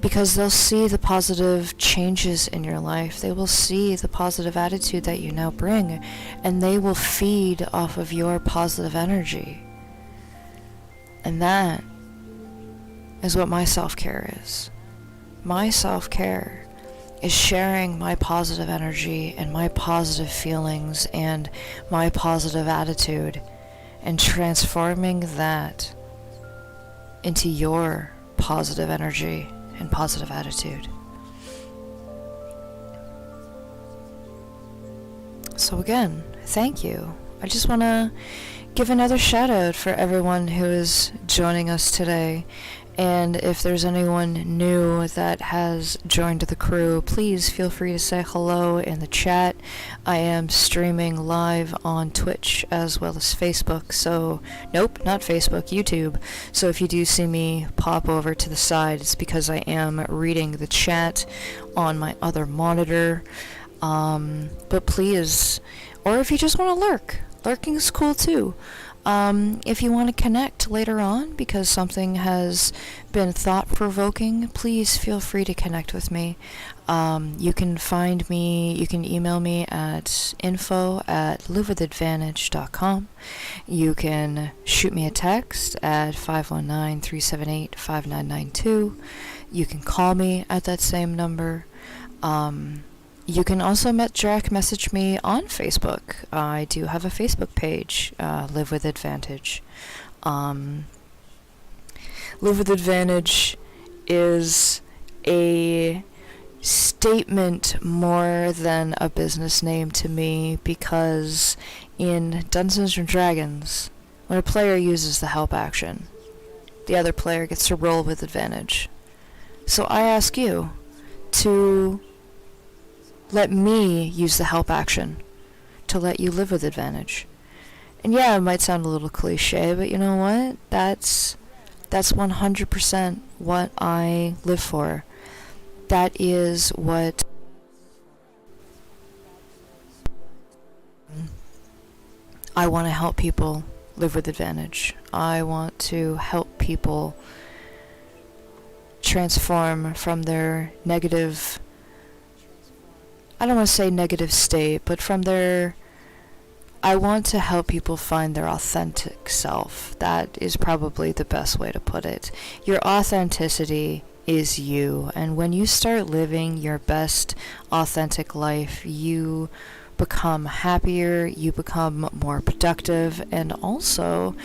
Because they'll see the positive changes in your life. They will see the positive attitude that you now bring. And they will feed off of your positive energy. And that is what my self-care is. My self-care is sharing my positive energy and my positive feelings and my positive attitude and transforming that into your positive energy and positive attitude. So again, thank you. I just want to give another shout out for everyone who is joining us today. And if there's anyone new that has joined the crew, please feel free to say hello in the chat. I am streaming live on Twitch as well as Facebook, so, nope, not Facebook, YouTube. So if you do see me pop over to the side, it's because I am reading the chat on my other monitor. But please, or if you just want to lurk, lurking is cool too. If you want to connect later on because something has been thought-provoking, please feel free to connect with me. You can find me, you can email me at info@livewithadvantage.com. You can shoot me a text at 519-378-5992. You can call me at that same number. You can also direct message me on Facebook. I do have a Facebook page, Live With Advantage. Live With Advantage is a statement more than a business name to me because in Dungeons & Dragons, when a player uses the help action, the other player gets to roll with advantage. So I ask you to let me use the help action to let you live with advantage. And yeah, it might sound a little cliche, but you know what? That's 100% what I live for. That is what I want to help people live with advantage. I want to help people transform from their negative, I don't want to say negative state, but from their, I want to help people find their authentic self. That is probably the best way to put it. Your authenticity is you, and when you start living your best authentic life, you become happier, you become more productive, and also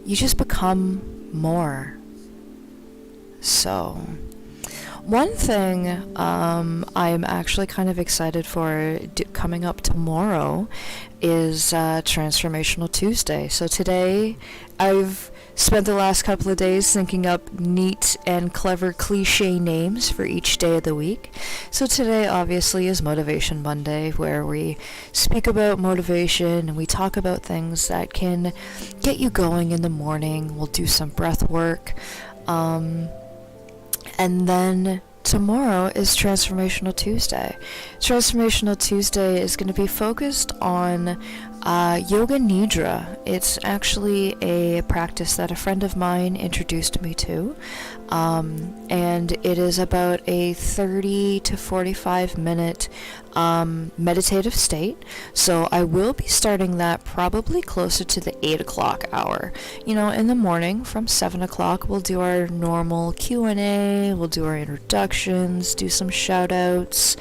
you just become more. So one thing I'm actually kind of excited for coming up tomorrow is Transformational Tuesday. So today I've spent the last couple of days thinking up neat and clever cliche names for each day of the week. So today obviously is Motivation Monday, where we speak about motivation and we talk about things that can get you going in the morning. We'll do some breath work. And then tomorrow is Transformational Tuesday. Transformational Tuesday is going to be focused on Yoga Nidra. It's actually a practice that a friend of mine introduced me to. And it is about a 30 to 45 minute meditative state. So I will be starting that probably closer to the 8 o'clock hour. You know, in the morning from 7 o'clock, we'll do our normal Q&A, we'll do our introductions, do some shout outs.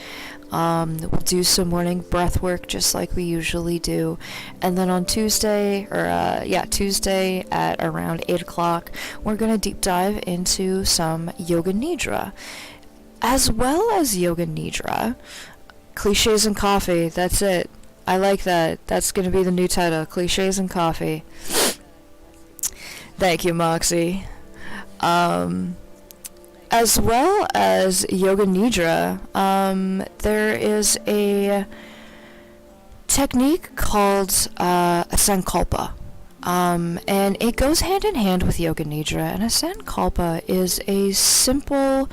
We'll do some morning breath work just like we usually do. And then on Tuesday at around 8 o'clock, we're going to deep dive into some Yoga Nidra. As well as Yoga Nidra, Cliches and Coffee, that's it. I like that. That's going to be the new title, Cliches and Coffee. Thank you, Moxie. As well as Yoga Nidra, there is a technique called a Sankalpa. And it goes hand in hand with Yoga Nidra. And a Sankalpa is a simple,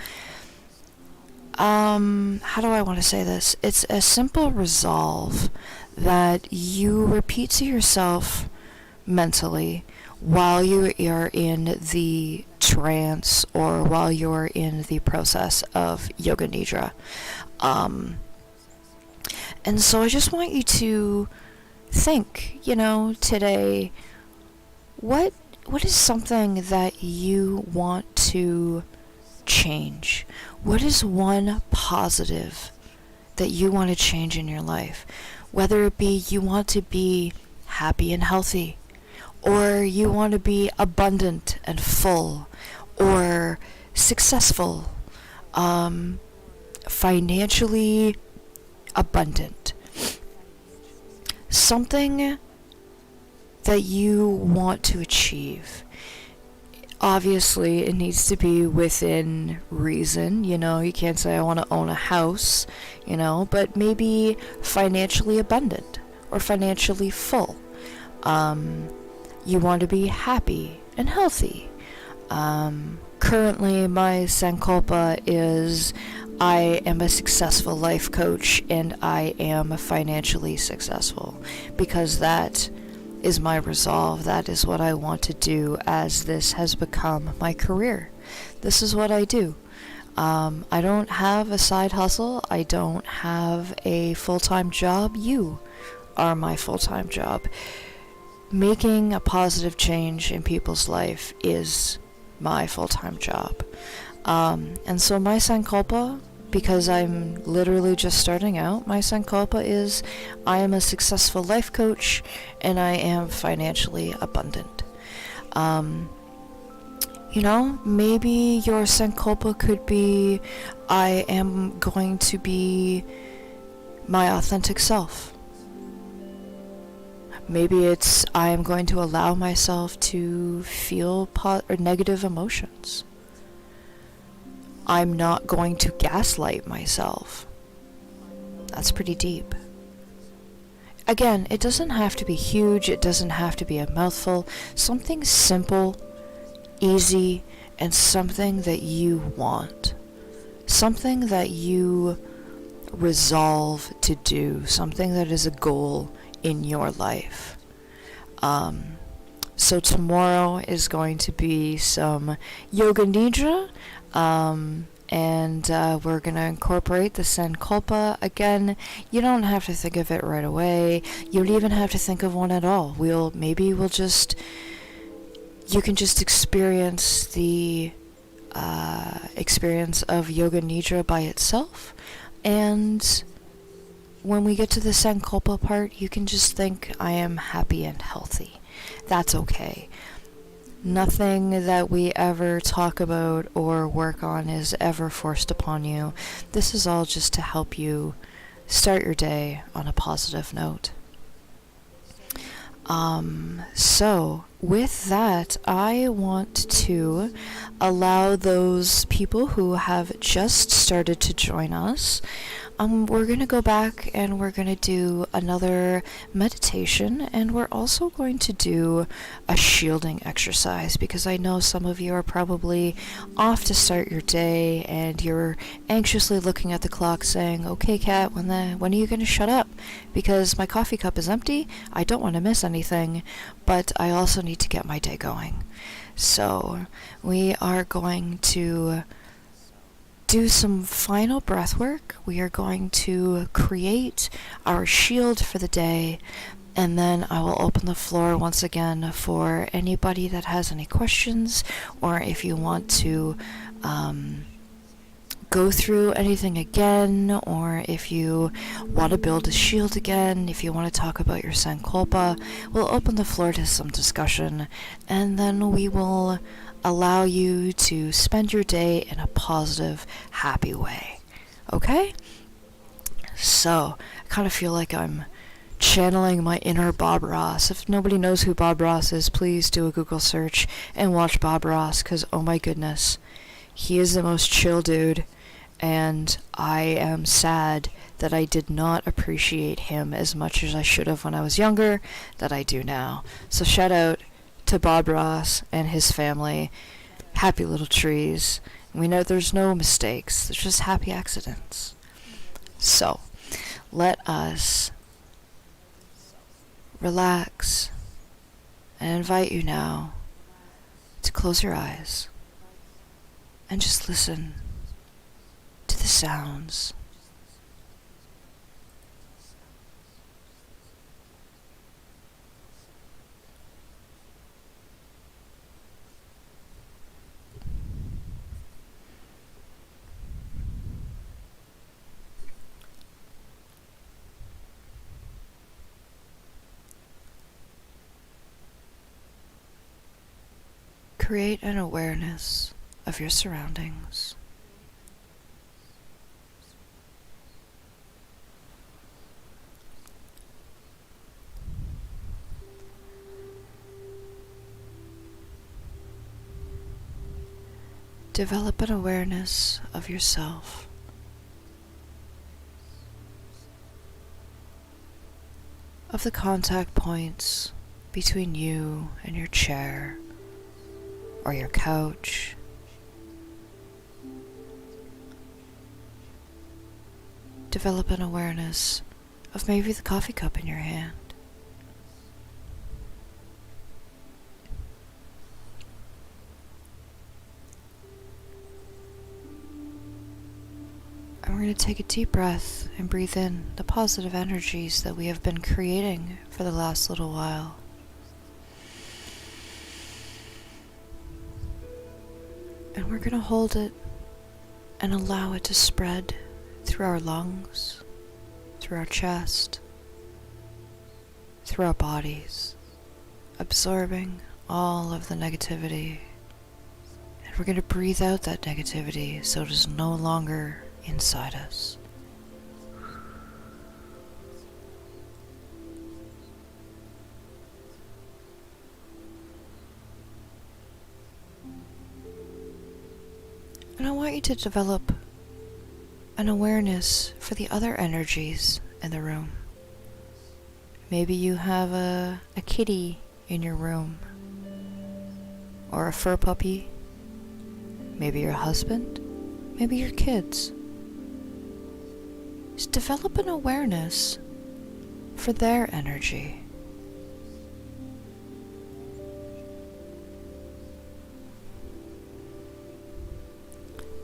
how do I want to say this? It's a simple resolve that you repeat to yourself mentally while you are in the trance or while you're in the process of Yoga Nidra. And so I just want you to think, today, what is something that you want to change? What is one positive that you want to change in your life? Whether it be you want to be happy and healthy, or you want to be abundant and full, or successful, financially abundant. Something that you want to achieve. Obviously, it needs to be within reason. You can't say I want to own a house, but maybe financially abundant or financially full. You want to be happy and healthy. Currently, my Sankalpa is I am a successful life coach and I am financially successful, because that is my resolve. That is what I want to do, as this has become my career. This is what I do. I don't have a side hustle. I don't have a full-time job. You are my full-time job. Making a positive change in people's life is my full-time job. And so my Sankalpa, because I'm literally just starting out, my Sankalpa is I am a successful life coach and I am financially abundant. Maybe your Sankalpa could be I am going to be my authentic self. Maybe it's I am going to allow myself to feel negative emotions. I'm not going to gaslight myself. That's pretty deep. Again, it doesn't have to be huge. It doesn't have to be a mouthful. Something simple, easy, and something that you want. Something that you resolve to do. Something that is a goal in your life. So tomorrow is going to be some Yoga Nidra. And we're going to incorporate the Sankalpa. Again, you don't have to think of it right away. You don't even have to think of one at all. You can just experience the experience of Yoga Nidra by itself. And when we get to the Sankalpa part, you can just think, I am happy and healthy. That's okay. Nothing that we ever talk about or work on is ever forced upon you. This is all just to help you start your day on a positive note. So with that, I want to allow those people who have just started to join us. We're going to go back and we're going to do another meditation, and we're also going to do a shielding exercise, because I know some of you are probably off to start your day and you're anxiously looking at the clock saying, okay, Kat, when are you going to shut up? Because my coffee cup is empty, I don't want to miss anything, but I also need to get my day going. So we are going to do some final breath work. We are going to create our shield for the day, and then I will open the floor once again for anybody that has any questions, or if you want to go through anything again, or if you want to build a shield again, if you want to talk about your Sankalpa. We'll open the floor to some discussion, and then we will allow you to spend your day in a positive, happy way. Okay? So, I kind of feel like I'm channeling my inner Bob Ross. If nobody knows who Bob Ross is, please do a Google search and watch Bob Ross, because oh my goodness, he is the most chill dude, and I am sad that I did not appreciate him as much as I should have when I was younger, that I do now. So shout out to Bob Ross and his family. Happy little trees. We know there's no mistakes. There's just happy accidents. So, let us relax, and invite you now to close your eyes and just listen to the sounds. Create an awareness of your surroundings. Develop an awareness of yourself. Of the contact points between you and your chair or your couch. Develop an awareness of maybe the coffee cup in your hand. And we're going to take a deep breath and breathe in the positive energies that we have been creating for the last little while. And we're going to hold it and allow it to spread through our lungs, through our chest, through our bodies, absorbing all of the negativity. And we're going to breathe out that negativity so it is no longer inside us. And I want you to develop an awareness for the other energies in the room. Maybe you have a kitty in your room, or a fur puppy, maybe your husband, maybe your kids. Just develop an awareness for their energy.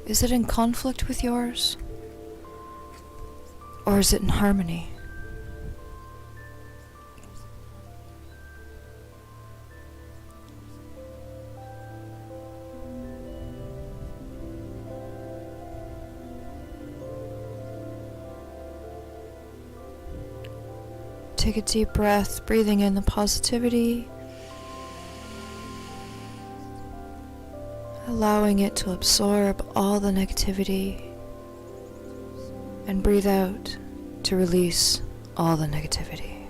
Is it in conflict with yours? Or is it in harmony? Take a deep breath, breathing in the positivity, allowing it to absorb all the negativity, and breathe out to release all the negativity.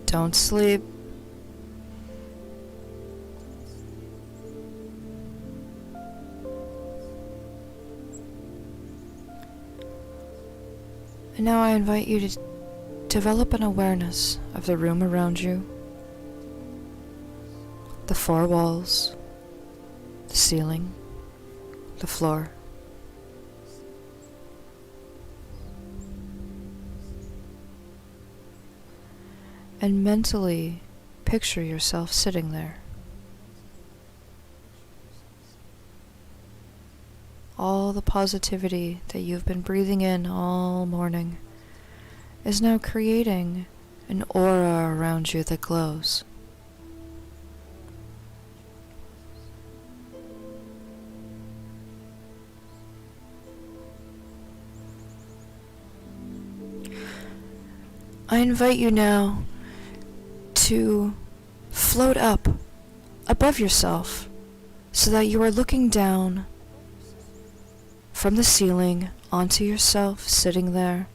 Don't sleep. And now I invite you to develop an awareness of the room around you, the four walls, the ceiling, the floor. And mentally picture yourself sitting there. All the positivity that you've been breathing in all morning is now creating an aura around you that glows. I invite you now to float up above yourself so that you are looking down from the ceiling onto yourself, sitting there,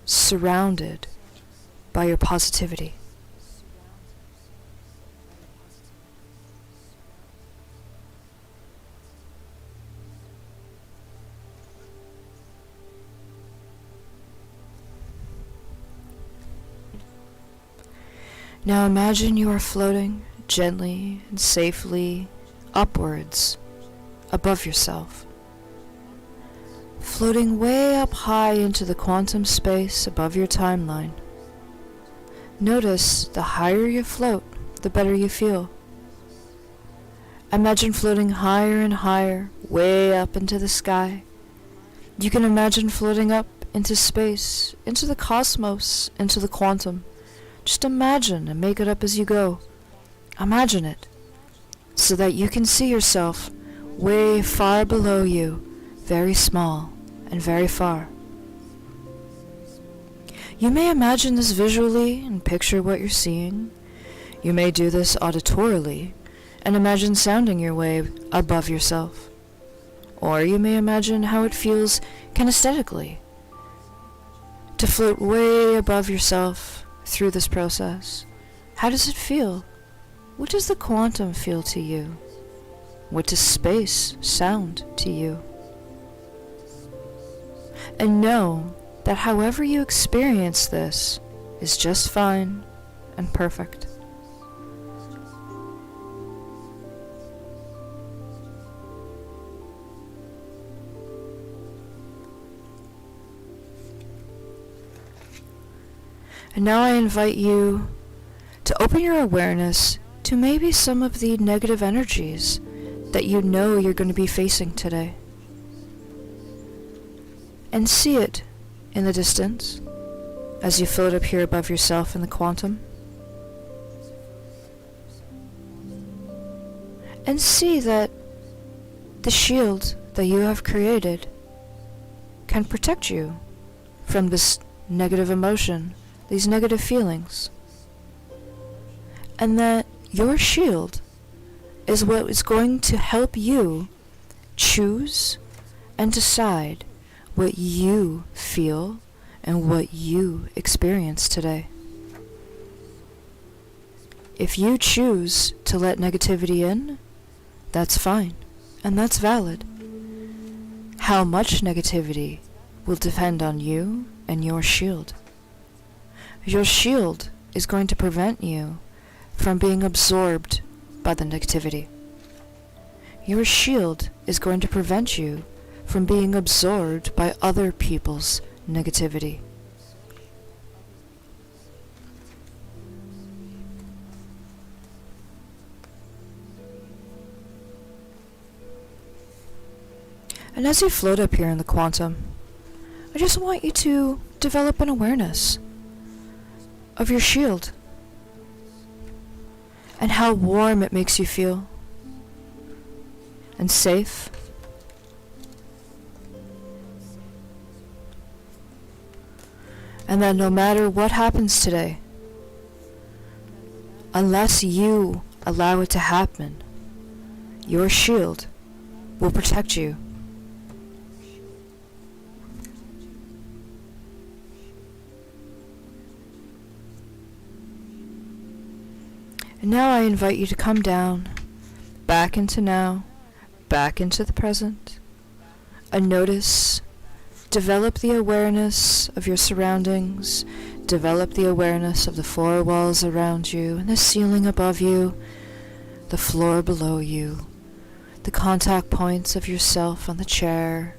surrounded by your positivity. Now imagine you are floating gently and safely upwards above yourself. floating way up high into the quantum space above your timeline. Notice the higher you float, the better you feel. Imagine floating higher and higher, way up into the sky. You can imagine floating up into space, into the cosmos, into the quantum. Just imagine and make it up as you go. Imagine it, so that you can see yourself way far below you, very small and very far. You may imagine this visually and picture what you're seeing. You may do this auditorily and imagine sounding your way above yourself. Or you may imagine how it feels kinesthetically to float way above yourself through this process. How does it feel? What does the quantum feel to you? What does space sound to you? And know that however you experience this is just fine and perfect. And now I invite you to open your awareness to maybe some of the negative energies that you know you're going to be facing today. And see it in the distance as you float up here above yourself in the quantum. And see that the shield that you have created can protect you from this negative emotion, these negative feelings. And that your shield is what is going to help you choose and decide what you feel and what you experience today. If you choose to let negativity in, that's fine, and that's valid. How much negativity will depend on you and your shield. Your shield is going to prevent you from being absorbed by the negativity. Your shield is going to prevent you from being absorbed by other people's negativity. And as you float up here in the quantum, I just want you to develop an awareness of your shield and how warm it makes you feel and safe. And that no matter what happens today, unless you allow it to happen, your shield will protect you. And now I invite you to come down, back into now, back into the present, and notice. Develop the awareness of your surroundings. Develop the awareness of the floor walls around you and the ceiling above you, the floor below you, the contact points of yourself on the chair.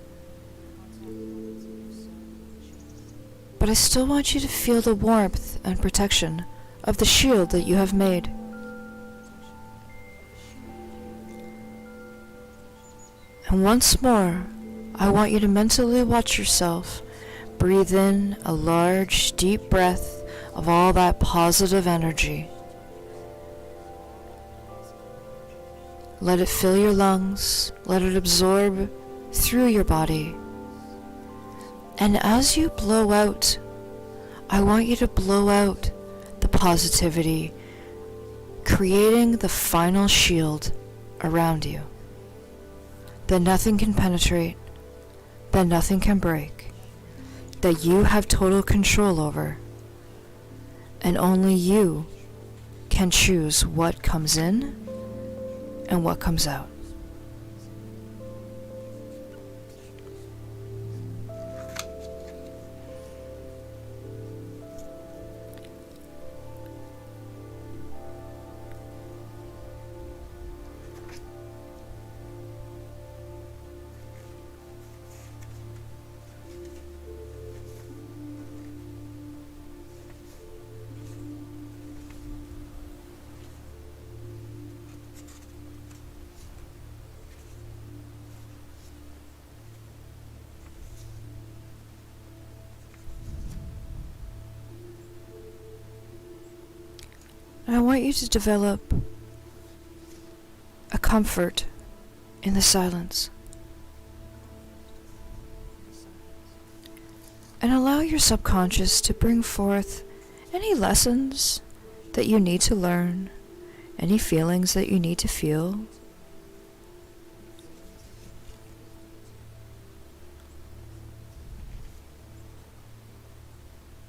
But I still want you to feel the warmth and protection of the shield that you have made. And once more, I want you to mentally watch yourself breathe in a large, deep breath of all that positive energy. Let it fill your lungs, let it absorb through your body. And as you blow out, I want you to blow out the positivity, creating the final shield around you that nothing can penetrate, that nothing can break, that you have total control over, and only you can choose what comes in and what comes out. And I want you to develop a comfort in the silence. And allow your subconscious to bring forth any lessons that you need to learn, any feelings that you need to feel.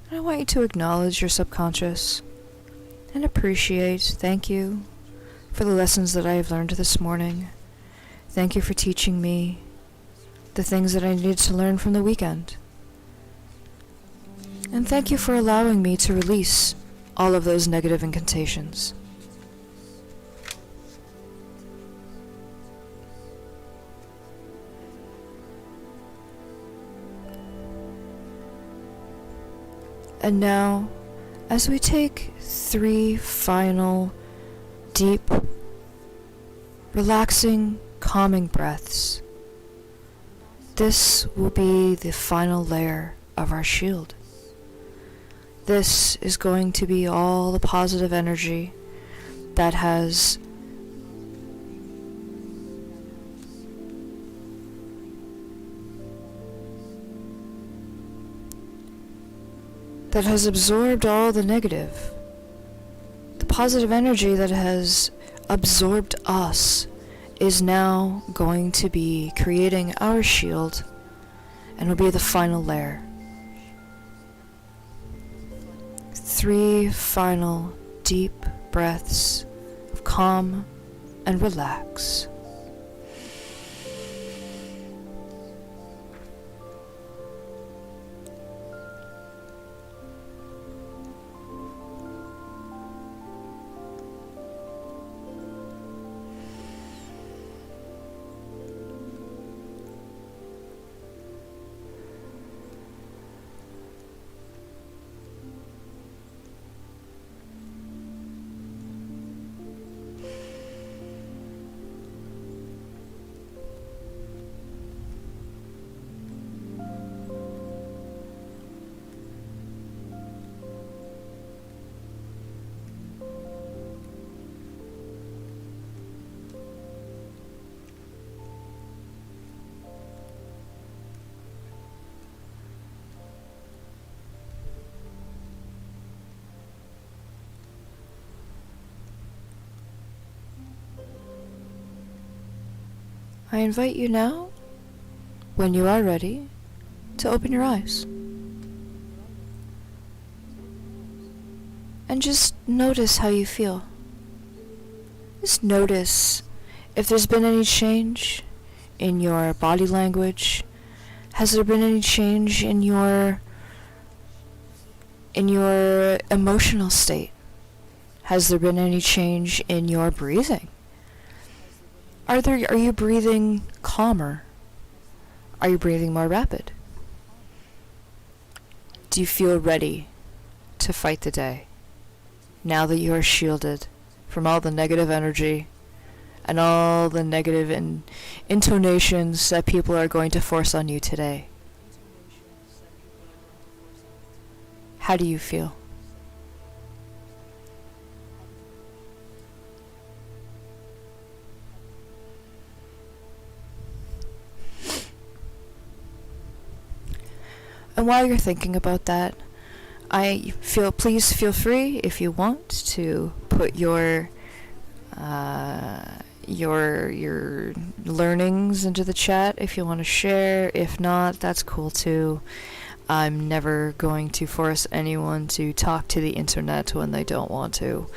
And I want you to acknowledge your subconscious and appreciate, thank you for the lessons that I have learned this morning. Thank you for teaching me the things that I needed to learn from the weekend. And thank you for allowing me to release all of those negative incantations. And now, as we take 3 final, deep, relaxing, calming breaths, this will be the final layer of our shield. This is going to be all the positive energy that has absorbed all the negative. The positive energy that has absorbed us is now going to be creating our shield and will be the final layer. 3 final deep breaths of calm and relax. I invite you now, when you are ready, to open your eyes. And just notice how you feel. Just notice if there's been any change in your body language. Has there been any change in your emotional state? Has there been any change in your breathing? Are you breathing calmer? Are you breathing more rapid? Do you feel ready to fight the day now that you are shielded from all the negative energy and all the negative intonations that people are going to force on you today? How do you feel? And while you're thinking about that, please feel free, if you want, to put your learnings into the chat if you want to share. If not, that's cool too. I'm never going to force anyone to talk to the internet when they don't want to.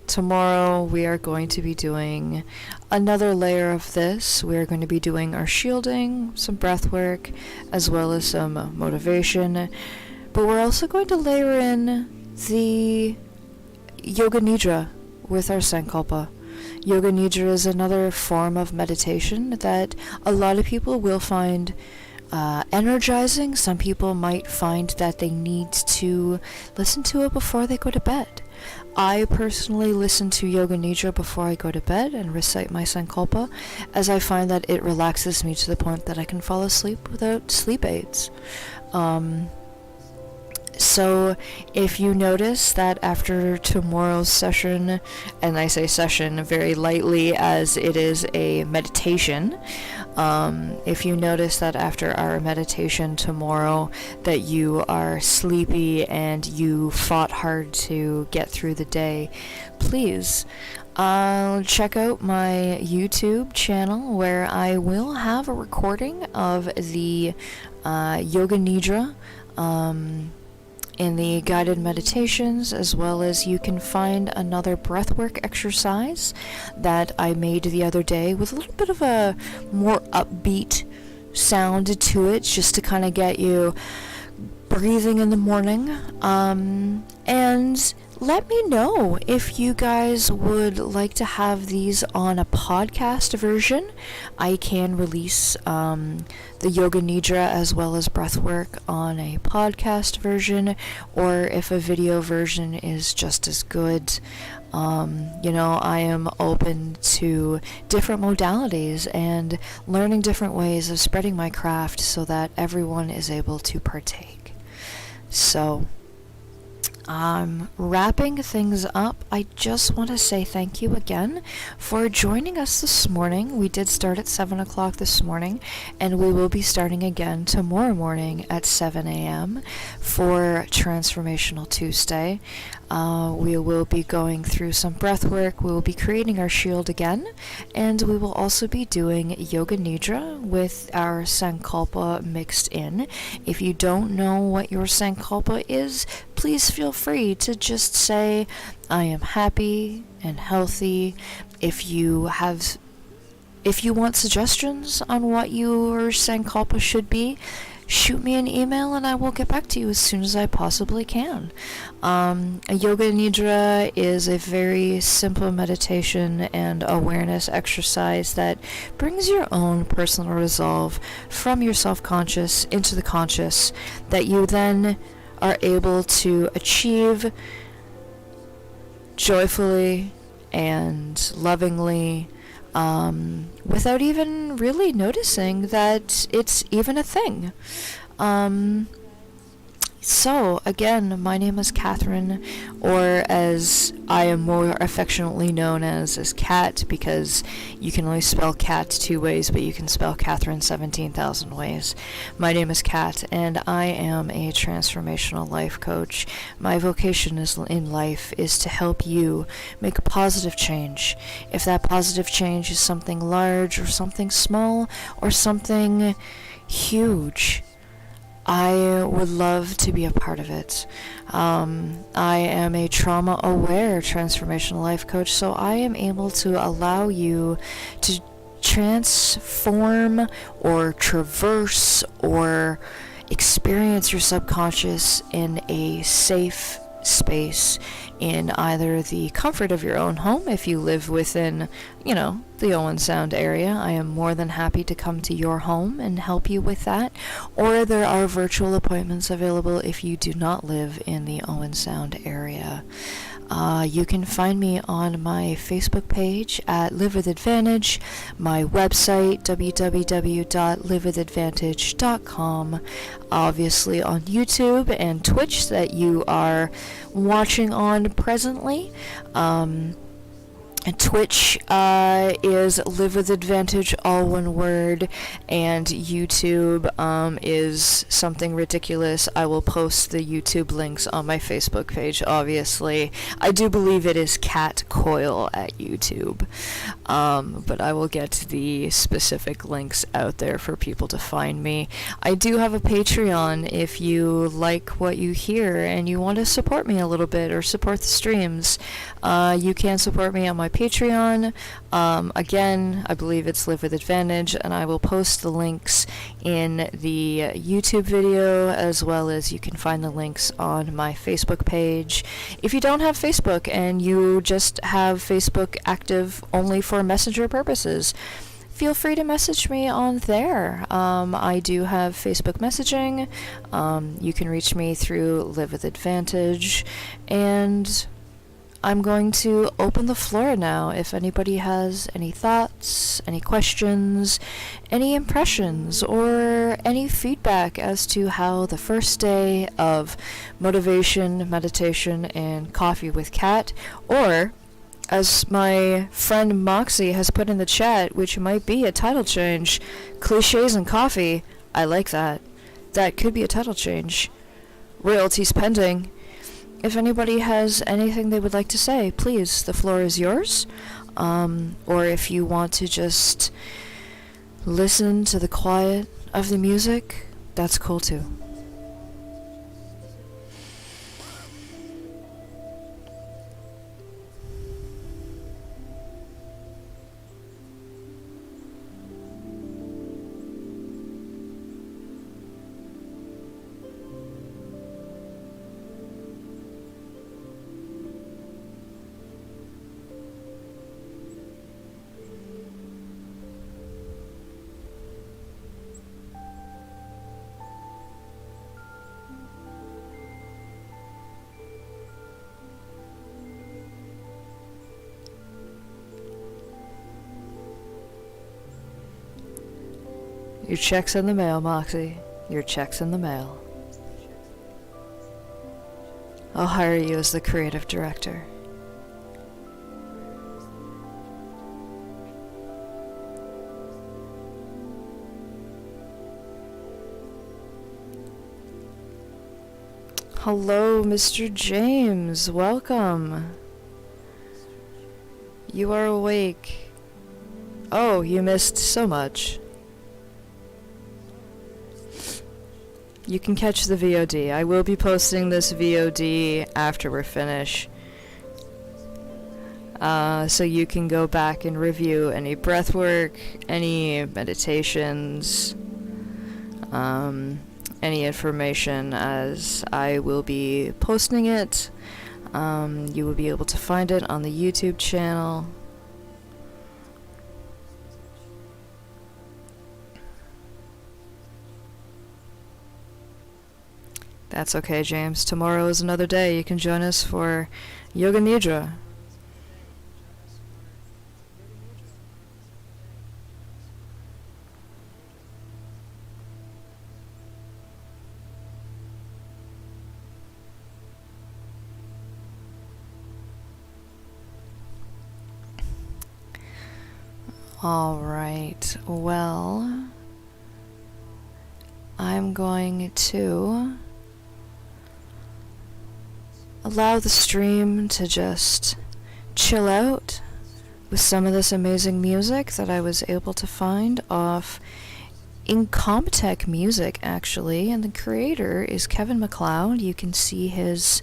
Tomorrow we are going to be doing another layer of this. We are going to be doing our shielding, some breath work, as well as some motivation. But we're also going to layer in the Yoga Nidra with our Sankalpa. Yoga Nidra is another form of meditation that a lot of people will find energizing. Some people might find that they need to listen to it before they go to bed. I personally listen to Yoga Nidra before I go to bed and recite my Sankalpa, as I find that it relaxes me So So if you notice that after tomorrow's session, and I say session very lightly as it is a meditation, if you notice that after our meditation tomorrow that you are sleepy and you fought hard to get through the day, please check out my YouTube channel, where I will have a recording of the Yoga Nidra in the guided meditations, as well as you can find another breathwork exercise that I made the other day with a little bit of a more upbeat sound to it, just to kind of get you breathing in the morning. And let me know if you guys would like to have these on a podcast version. I can release the Yoga Nidra as well as breathwork on a podcast version, or if a video version is just as good. I am open to different modalities and learning different ways of spreading my craft so that everyone is able to partake. So, wrapping things up, I just want to say thank you again for joining us this morning. We did start at 7 o'clock this morning, and we will be starting again tomorrow morning at 7 a.m. for Transformational Tuesday. We will be going through some breath work. We will be creating our shield again, and we will also be doing Yoga Nidra with our Sankalpa mixed in. If you don't know what your Sankalpa is, please feel free to just say, I am happy and healthy. If you want suggestions on what your Sankalpa should be, shoot me an email and I will get back to you as soon as I possibly can. A Yoga Nidra is a very simple meditation and awareness exercise that brings your own personal resolve from your self-conscious into the conscious, that you then are able to achieve joyfully and lovingly, without even really noticing that it's even a thing. So, again, my name is Catherine, or as I am more affectionately known as Cat, because you can only spell cat 2 ways, but you can spell Catherine 17,000 ways. My name is Cat, and I am a transformational life coach. My vocation in life is to help you make a positive change. If that positive change is something large, or something small, or something huge, I would love to be a part of it. I am a trauma-aware transformational life coach, so I am able to allow you to transform or traverse or experience your subconscious in a safe space in either the comfort of your own home. If you live within, the Owen Sound area, I am more than happy to come to your home and help you with that. Or there are virtual appointments available if you do not live in the Owen Sound area. You can find me on my Facebook page at Live With Advantage, my website, www.livewithadvantage.com, obviously on YouTube and Twitch that you are watching on presently. And Twitch is Live With Advantage, all one word, and YouTube is something ridiculous. I will post the YouTube links on my Facebook page, obviously. I do believe it is Cat Coil at YouTube, but I will get the specific links out there for people to find me. I do have a Patreon if you like what you hear and you want to support me a little bit or support the streams. You can support me on my Patreon. Again, I believe it's Live With Advantage, and I will post the links in the YouTube video, as well as you can find the links on my Facebook page. If you don't have Facebook and you just have Facebook active only for messenger purposes, feel free to message me on there. I do have Facebook messaging. You can reach me through Live With Advantage, and I'm going to open the floor now. If anybody has any thoughts, any questions, any impressions, or any feedback as to how the first day of motivation, meditation, and coffee with Kat, or as my friend Moxie has put in the chat, which might be a title change, cliches and coffee. I like that. That could be a title change. Royalties pending. If anybody has anything they would like to say, please, the floor is yours. Or if you want to just listen to the quiet of the music, that's cool too. Your check's in the mail, Moxie. Your check's in the mail. I'll hire you as the creative director. Hello, Mr. James. Welcome. You are awake. Oh, you missed so much. You can catch the VOD. I will be posting this VOD after we're finished. So you can go back and review any breath work, any meditations, any information as I will be posting it. You will be able to find it on the YouTube channel. That's okay, James. Tomorrow is another day. You can join us for Yoga Nidra. Alright, well, I'm going to allow the stream to just chill out with some of this amazing music that I was able to find off Incompetech Music, actually, and the creator is Kevin MacLeod. You can see his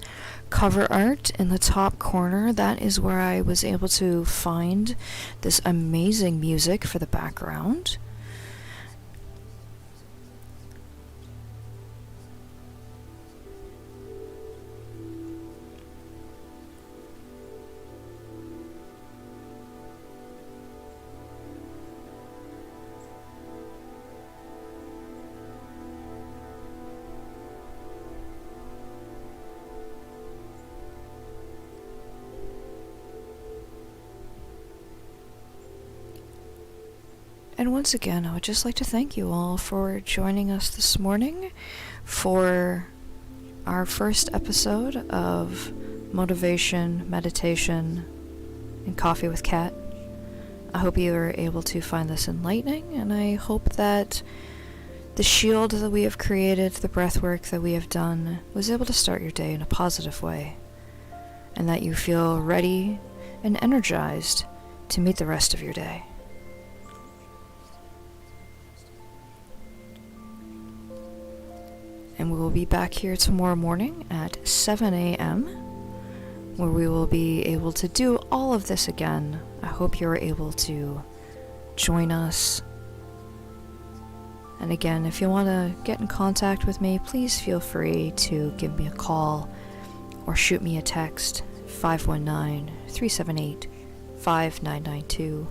cover art in the top corner. That is where I was able to find this amazing music for the background. And once again, I would just like to thank you all for joining us this morning for our first episode of Motivation, Meditation, and Coffee with Kat. I hope you were able to find this enlightening, and I hope that the shield that we have created, the breath work that we have done, was able to start your day in a positive way, and that you feel ready and energized to meet the rest of your day. And we will be back here tomorrow morning at 7 a.m. where we will be able to do all of this again. I hope you're able to join us. And again, if you want to get in contact with me, please feel free to give me a call or shoot me a text, 519-378-5992.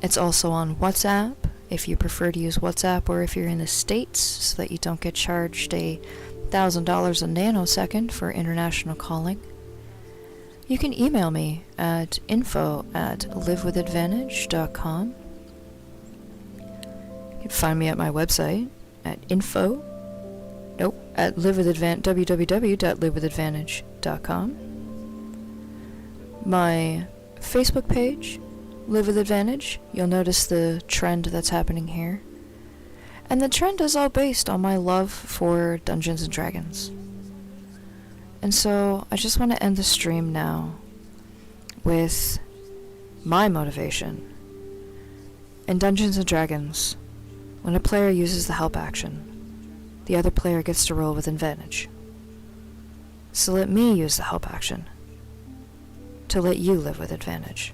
It's also on WhatsApp, if you prefer to use WhatsApp, or if you're in the States, so that you don't get charged $1,000 a nanosecond for international calling. you can email me at info@livewithadvantage.com. You can find me at my website at www.livewithadvantage.com. My Facebook page, Live with Advantage. You'll notice the trend that's happening here. And the trend is all based on my love for Dungeons and Dragons. And so I just want to end the stream now with my motivation. In Dungeons and Dragons, when a player uses the help action, the other player gets to roll with advantage. So let me use the help action to let you live with advantage.